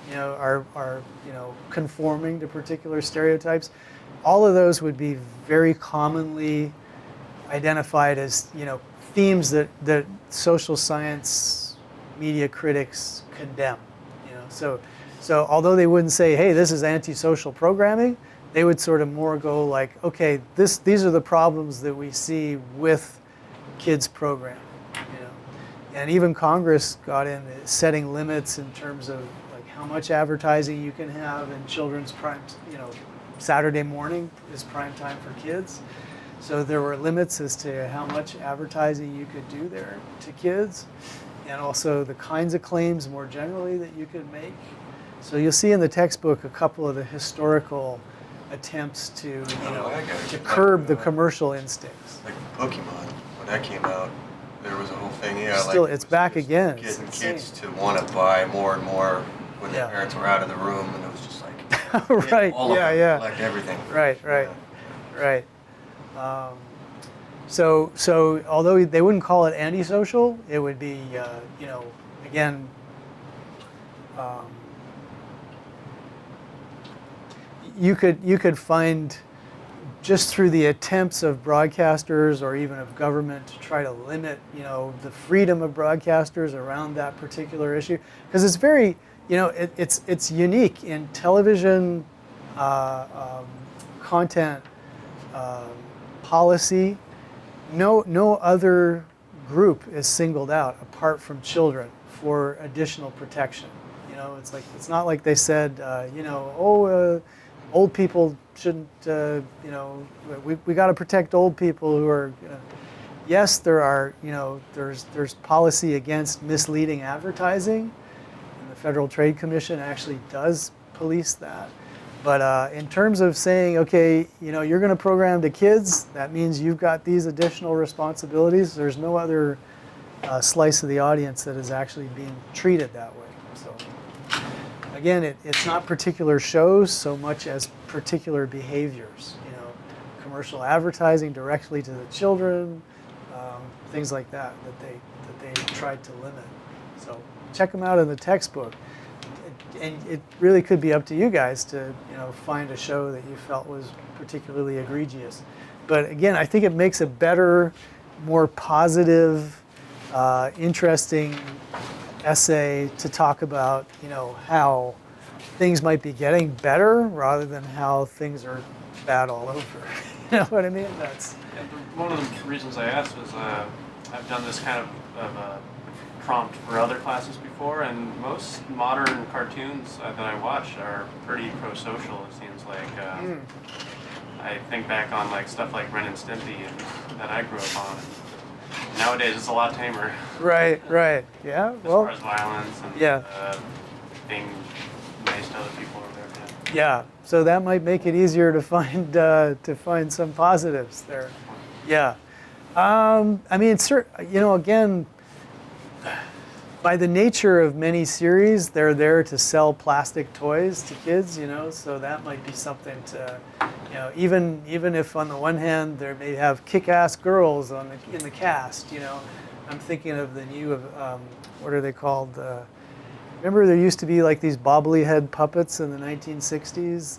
you know, are you know, conforming to particular stereotypes. All of those would be very commonly identified as, you know, themes that social science media critics condemn. You know, so although they wouldn't say, hey, this is antisocial programming, they would sort of more go like, okay, these are the problems that we see with kids programming. You know, and even Congress got in setting limits in terms of like how much advertising you can have in children's prime. You know, Saturday morning is prime time for kids. So there were limits as to how much advertising you could do there to kids, and also the kinds of claims more generally that you could make. So you'll see in the textbook a couple of the historical attempts to, you know, to curb the commercial instincts. Like Pokemon, when that came out, there was a whole thing. Yeah, Still, like, it's it was back just again. It's Getting insane. kids to want to buy more and more when Yeah. their parents were out of the room, and it was just like Right, all of yeah, it, yeah. like everything. Right. Yeah. Right. So although they wouldn't call it antisocial, it would be, you know, again, you could find just through the attempts of broadcasters or even of government to try to limit, you know, the freedom of broadcasters around that particular issue, because it's very, you know, it's unique in television content policy. No other group is singled out apart from children for additional protection. You know, it's not like they said, you know, old people shouldn't, you know, we got to protect old people who are. Yes, there are, you know, there's policy against misleading advertising, and the Federal Trade Commission actually does police that. But in terms of saying, okay, you know, you're going to program to kids, that means you've got these additional responsibilities. There's no other slice of the audience that is actually being treated that way. So again, it's not particular shows so much as particular behaviors. You know, commercial advertising directly to the children, things like that they tried to limit. So check them out in the textbook. And it really could be up to you guys to, you know, find a show that you felt was particularly egregious. But again, I think it makes a better, more positive, interesting essay to talk about, you know, how things might be getting better rather than how things are bad all over. You know what I mean? That's One of the reasons I asked was I've done this kind of prompt for other classes before, and most modern cartoons that I watch are pretty pro-social. It seems like I think back on like stuff like Ren and Stimpy that I grew up on. Nowadays, it's a lot tamer. right. Yeah. As Well. far as violence and Yeah. being nice to other people or whatever. Yeah. So that might make it easier to find some positives there. Yeah. I mean, you know, again, by the nature of many series, they're there to sell plastic toys to kids, you know, so that might be something to, you know, even if on the one hand they may have kick-ass girls in the cast, you know. I'm thinking of the new, what are they called? Remember there used to be like these bobbly head puppets in the 1960s?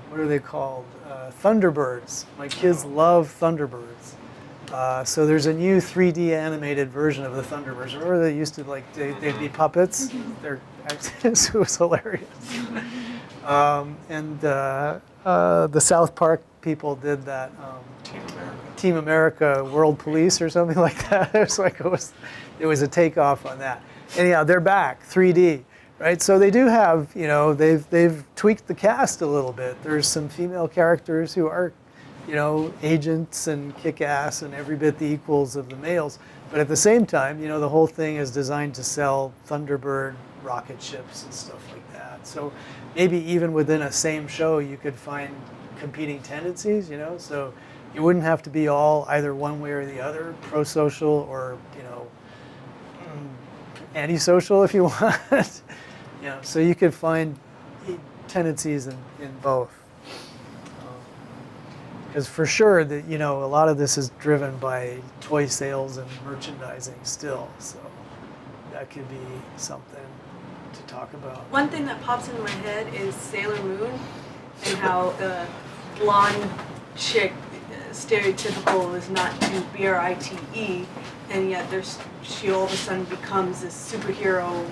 What are they called? Thunderbirds. My kids love Thunderbirds. So there's a new 3D animated version of the Thunderbirds. Remember they used to like they'd be puppets. It was hilarious. And the South Park people did that. Team America World Police or something like that. It was a takeoff on that. Anyhow, they're back 3D, right? So they do have, you know, they've tweaked the cast a little bit. There's some female characters who are, you know, agents and kick-ass and every bit the equals of the males. But at the same time, you know, the whole thing is designed to sell Thunderbird rocket ships and stuff like that. So maybe even within a same show, you could find competing tendencies, you know? So you wouldn't have to be all either one way or the other, pro-social or, you know, antisocial if you want. So you could find tendencies in both. Because for sure that a lot of this is driven by toy sales and merchandising still, so that could be something to talk about. One thing that pops into my head is Sailor Moon and how the blonde chick, stereotypical, is not too brite, and yet she all of a sudden becomes this superhero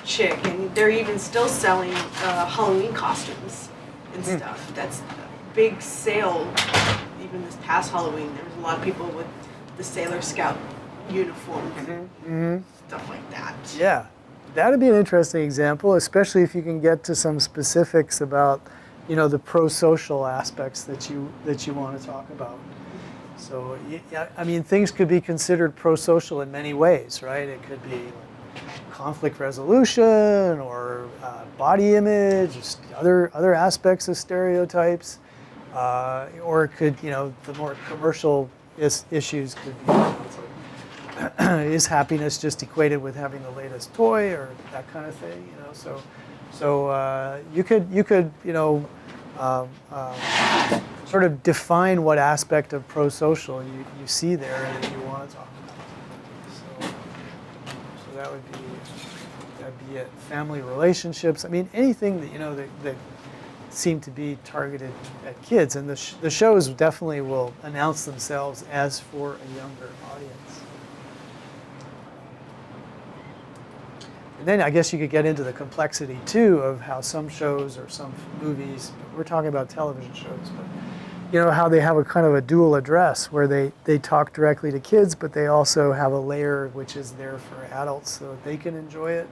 chick, and they're even still selling Halloween costumes and stuff. That's a big sale. Even this past Halloween, there was a lot of people with the Sailor Scout uniforms and stuff like that. Yeah, that'd be an interesting example, especially if you can get to some specifics about, the pro-social aspects that you want to talk about. So, I mean, things could be considered pro-social in many ways, right? It could be conflict resolution or body image, just other aspects of stereotypes, or it could, the more commercial issues could be, is happiness just equated with having the latest toy or that kind of thing, So you could sort of define what aspect of pro-social you see there and that you want to talk about. So that'd be it. Family relationships. I mean, anything that that seem to be targeted at kids, and the shows definitely will announce themselves as for a younger audience. And then I guess you could get into the complexity too of how some shows or some movies, we're talking about television shows, but how they have a kind of a dual address where they talk directly to kids, but they also have a layer which is there for adults so that they can enjoy it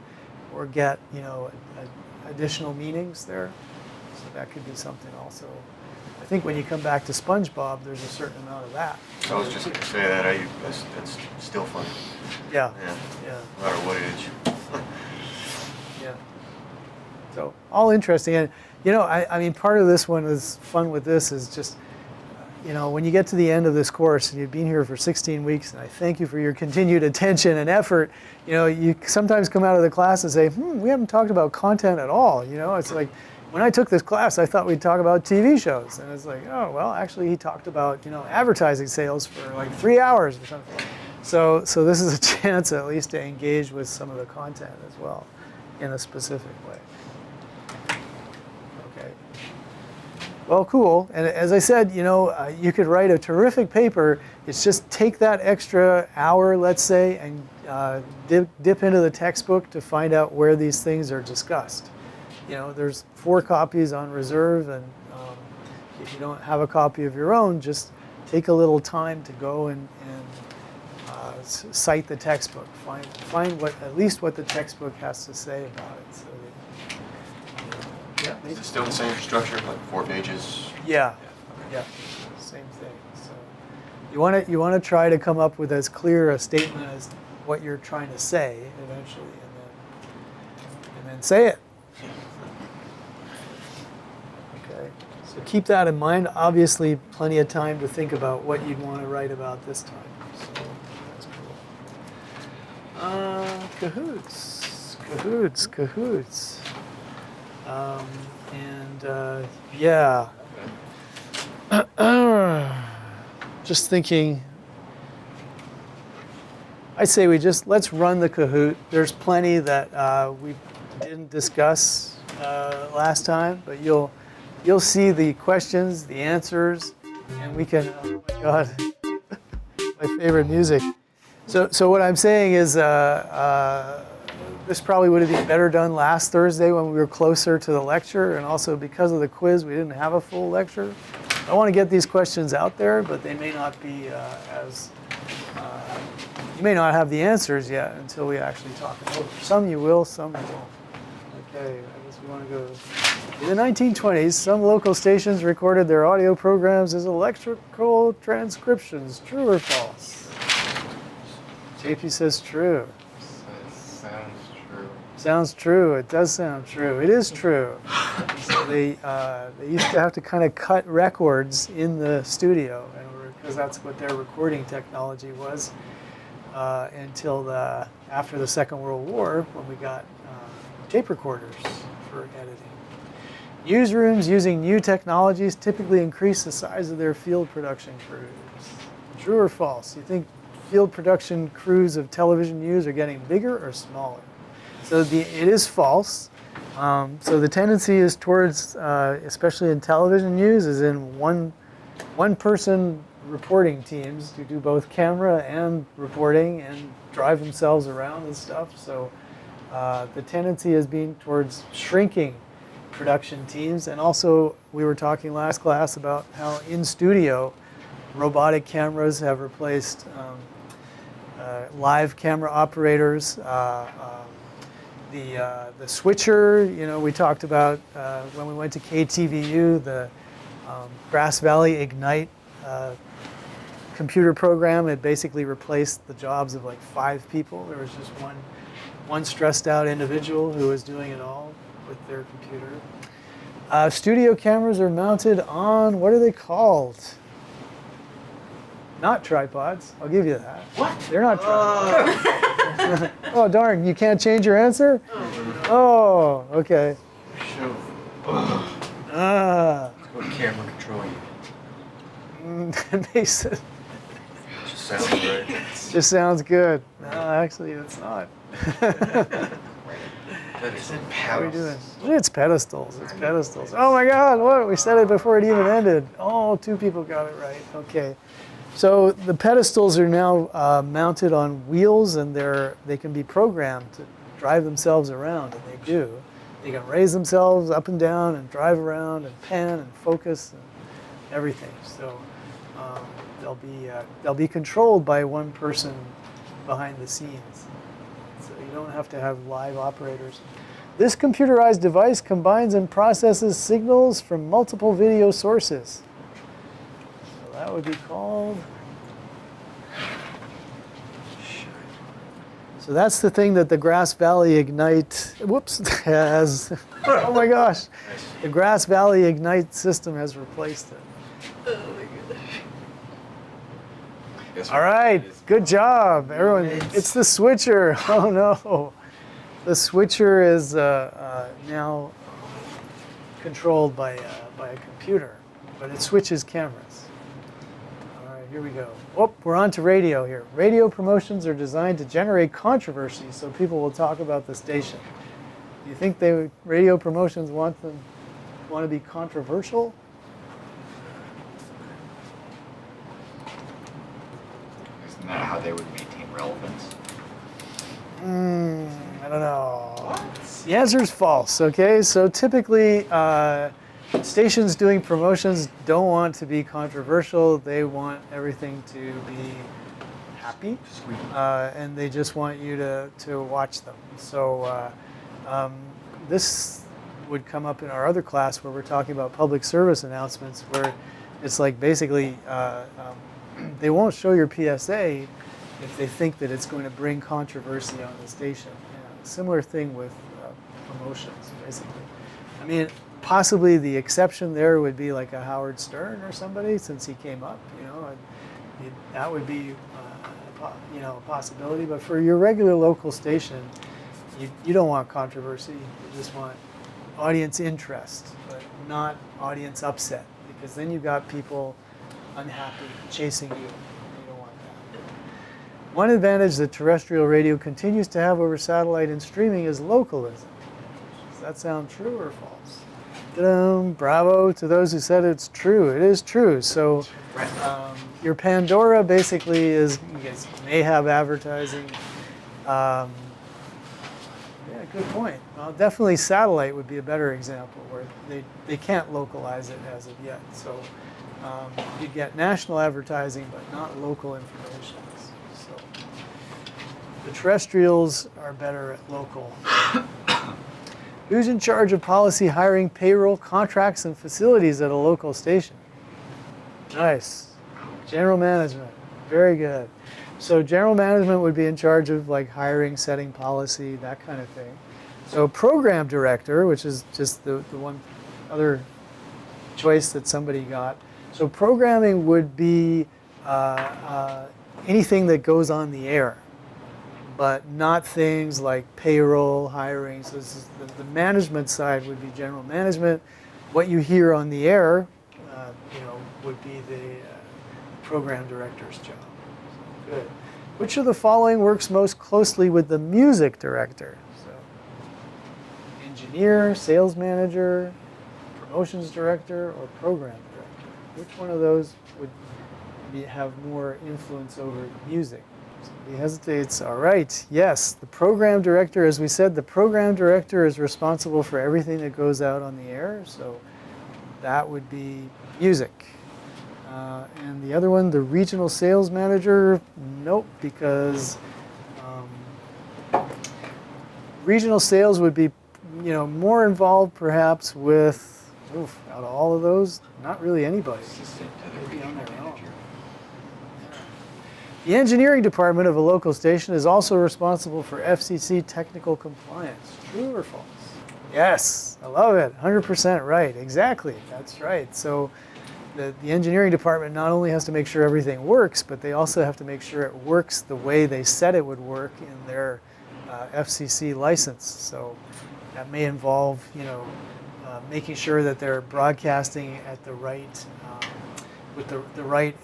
or get additional meanings there. So that could be something also. I think when you come back to SpongeBob, there's a certain amount of that. I was just going to say that. That's still funny. Yeah. No matter what age. Yeah. So all interesting, and I mean, part of this one is fun with this is just, when you get to the end of this course and you've been here for 16 weeks, and I thank you for your continued attention and effort. You sometimes come out of the class and say, we haven't talked about content at all. It's like, when I took this class, I thought we'd talk about TV shows, and it's like, oh well, actually he talked about advertising sales for like 3 hours or something. So this is a chance at least to engage with some of the content as well, in a specific way. Okay. Well, cool. And as I said, you could write a terrific paper. It's just take that extra hour, let's say, and dip into the textbook to find out where these things are discussed. There's 4 copies on reserve, and if you don't have a copy of your own, just take a little time to go and cite the textbook. Find at least what the textbook has to say about it. So that, Is it still the same structure, like 4 pages? Yeah. Same thing. So you want to try to come up with as clear a statement as what you're trying to say eventually, and then say it. Okay. So keep that in mind. Obviously, plenty of time to think about what you'd want to write about this time. So that's cool. Cahoots. Yeah. Just thinking. I say let's run the Kahoot. There's plenty that we didn't discuss last time, but you'll see the questions, the answers, and we can. Oh my God, my favorite music. So what I'm saying is, this probably would have been better done last Thursday when we were closer to the lecture, and also because of the quiz, we didn't have a full lecture. I want to get these questions out there, but they may not be you may not have the answers yet until we actually talk it over. Some you will, some you won't. Okay, I guess we want to go. In the 1920s, some local stations recorded their audio programs as electrical transcriptions. True or false? JP says true. Sounds true. Sounds true. It does sound true. It is true. So they used to have to kind of cut records in the studio, because that's what their recording technology was. until after the Second World War, when we got tape recorders for editing. Newsrooms using new technologies typically increase the size of their field production crews. True or false? You think field production crews of television news are getting bigger or smaller? So it is false. So the tendency is towards, especially in television news, is in one person reporting teams who do both camera and reporting and drive themselves around and stuff. So the tendency has been towards shrinking production teams. And also, we were talking last class about how in studio, robotic cameras have replaced live camera operators. The switcher, we talked about when we went to KTVU, the Grass Valley Ignite computer program. It basically replaced the jobs of like 5 people. There was just one stressed out individual who was doing it all with their computer. Studio cameras are mounted on, what are they called? Not tripods, I'll give you that. What? They're not tripods. Oh darn, you can't change your answer? Oh, okay. Show. Ah. What camera control you? That makes it, Just sounds right. just sounds good. No, actually it's not. That is How are we doing? It's pedestals. It's pedestals. Oh my God! What? We said it before it even ended. Oh, 2 people got it right. Okay. So the pedestals are now mounted on wheels, and they can be programmed to drive themselves around, and they do. They can raise themselves up and down, and drive around, and pan, and focus, and everything. So they'll be controlled by one person behind the scenes. So you don't have to have live operators. This computerized device combines and processes signals from multiple video sources. So that would be called... So that's the thing that the Grass Valley Ignite, has. Oh my gosh. The Grass Valley Ignite system has replaced it. Oh my goodness. Yes, All right, good job, everyone. It's the switcher. Oh no, the switcher is now controlled by a computer, but it switches cameras. All right, here we go. Oh, we're on to radio here. Radio promotions are designed to generate controversy, so people will talk about the station. Do you think radio promotions want to be controversial? Isn't that how they would maintain relevance? I don't know. The answer is false, okay? So typically, stations doing promotions don't want to be controversial. They want everything to be happy, and they just want you to watch them. So this would come up in our other class where we're talking about public service announcements, where it's like basically they won't show your PSA if they think that it's going to bring controversy on the station. Similar thing with promotions, basically. I mean, possibly the exception there would be like a Howard Stern or somebody, since he came up. That would be a possibility. But for your regular local station, you don't want controversy. You just want audience interest, but not audience upset, because then you've got people unhappy chasing you. You don't want that. One advantage that terrestrial radio continues to have over satellite and streaming is localism. Does that sound true or false? Ta-dam, bravo to those who said it's true. It is true. So your Pandora basically may have advertising. Yeah, good point. Well, definitely satellite would be a better example where they can't localize it as of yet. So you get national advertising, but not local information. So the terrestrials are better at local. Who's in charge of policy, hiring, payroll, contracts, and facilities at a local station? Nice. General management. Very good. So general management would be in charge of like hiring, setting policy, that kind of thing. So program director, which is just the one other choice that somebody got. So programming would be anything that goes on the air. but not things like payroll, hiring. So this is the management side would be general management. What you hear on the air, would be the program director's job. So, good. Which of the following works most closely with the music director? So, engineer, sales manager, promotions director, or program director? Which one of those would have more influence over music? Somebody hesitates. All right. Yes, the program director, as we said, the program director is responsible for everything that goes out on the air. So that would be music. And the other one, the regional sales manager, nope, because regional sales would be, more involved perhaps with, out of all of those, not really anybody. Assistant to the They'd be on regional their own. manager. The engineering department of a local station is also responsible for FCC technical compliance. True or false? Yes, I love it. 100% right. Exactly. That's right. So the engineering department not only has to make sure everything works, but they also have to make sure it works the way they said it would work in their FCC license. So that may involve, making sure that they're broadcasting at the right, with the right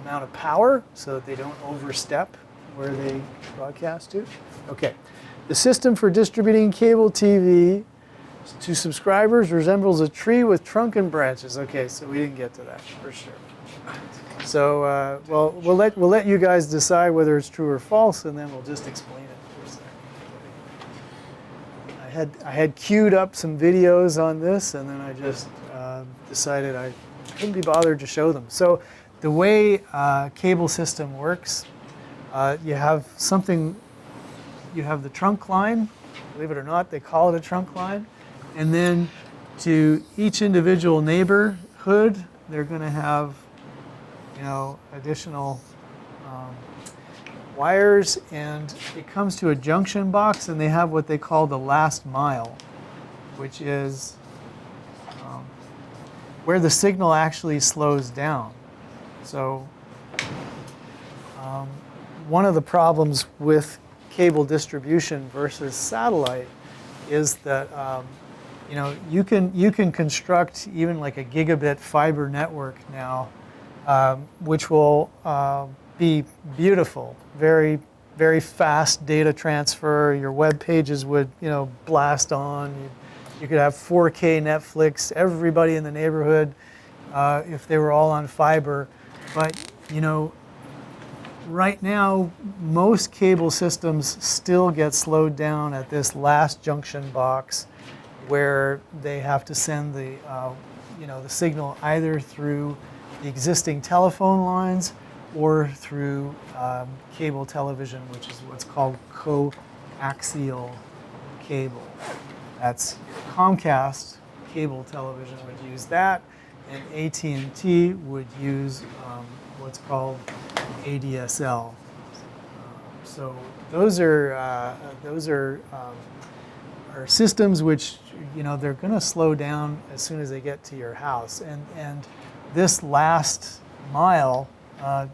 amount of power so that they don't overstep where they broadcast to. Okay. The system for distributing cable TV to subscribers resembles a tree with trunk and branches. Okay, so we didn't get to that for sure. So, we'll let you guys decide whether it's true or false, and then we'll just explain it for a second. I had queued up some videos on this, and then I just decided I couldn't be bothered to show them. So, the way cable system works, you have the trunk line. Believe it or not, they call it a trunk line. And then to each individual neighborhood, they're going to have, additional wires. And it comes to a junction box, and they have what they call the last mile, which is where the signal actually slows down. So one of the problems with cable distribution versus satellite is that you can construct even like a gigabit fiber network now, which will be beautiful, very very fast data transfer. Your web pages would blast on. You could have 4K Netflix. Everybody in the neighborhood, if they were all on fiber, but right now, most cable systems still get slowed down at this last junction box where they have to send the signal either through the existing telephone lines or through cable television, which is what's called coaxial cable. That's Comcast cable television would use that, and AT&T would use what's called ADSL. So those are systems which they're going to slow down as soon as they get to your house, and this last mile,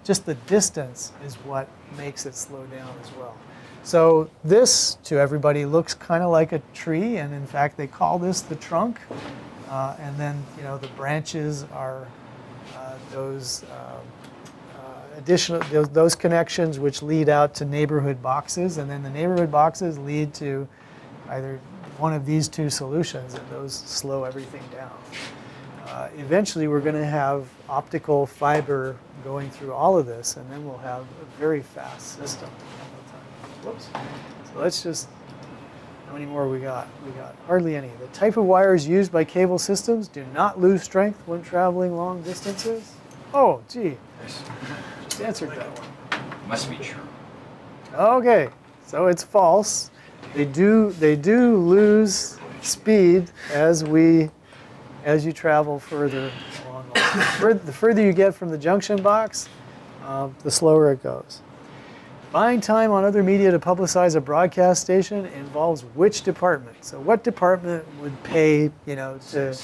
just the distance is what makes it slow down as well. So this to everybody looks kind of like a tree, and in fact they call this the trunk, and then the branches are those additional those connections which lead out to neighborhood boxes, and then the neighborhood boxes lead to either one of these two solutions, and those slow everything down. Eventually we're going to have optical fiber going through all of this, and then we'll have a very fast system. Whoops. So let's just, how many more we got? We got hardly any. The type of wires used by cable systems do not lose strength when traveling long distances. Oh, gee. Just answered that one. Must be true. Okay, so it's false. They do lose speed as you travel further along the line. The further you get from the junction box, the slower it goes. Buying time on other media to publicize a broadcast station involves which department? So what department would pay, to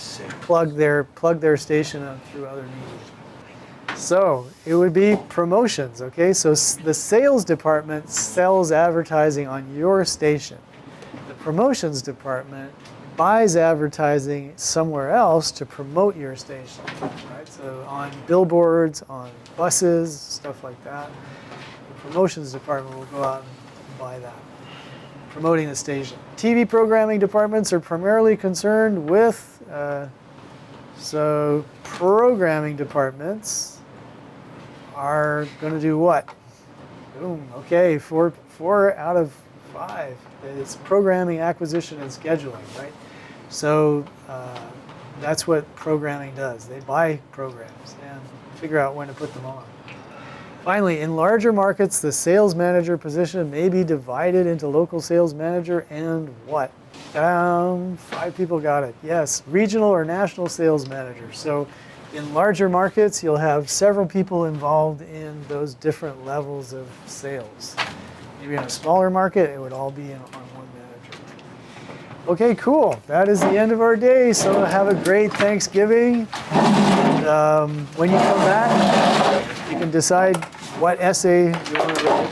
plug their station up through other media? So it would be promotions, okay? So the sales department sells advertising on your station. The promotions department buys advertising somewhere else to promote your station, right? So on billboards, on buses, stuff like that. The promotions department will go out and buy that, promoting the station. TV programming departments are primarily concerned with, so programming departments are going to do what? Boom. Okay, four out of 5. It's programming acquisition and scheduling, right? So that's what programming does. They buy programs and figure out when to put them on. Finally, in larger markets, the sales manager position may be divided into local sales manager and what? 5 people got it. Yes, regional or national sales manager. So in larger markets, you'll have several people involved in those different levels of sales. Maybe in a smaller market, it would all be on one manager. Okay, cool. That is the end of our day. So have a great Thanksgiving. And when you come back, you can decide what essay you want to write.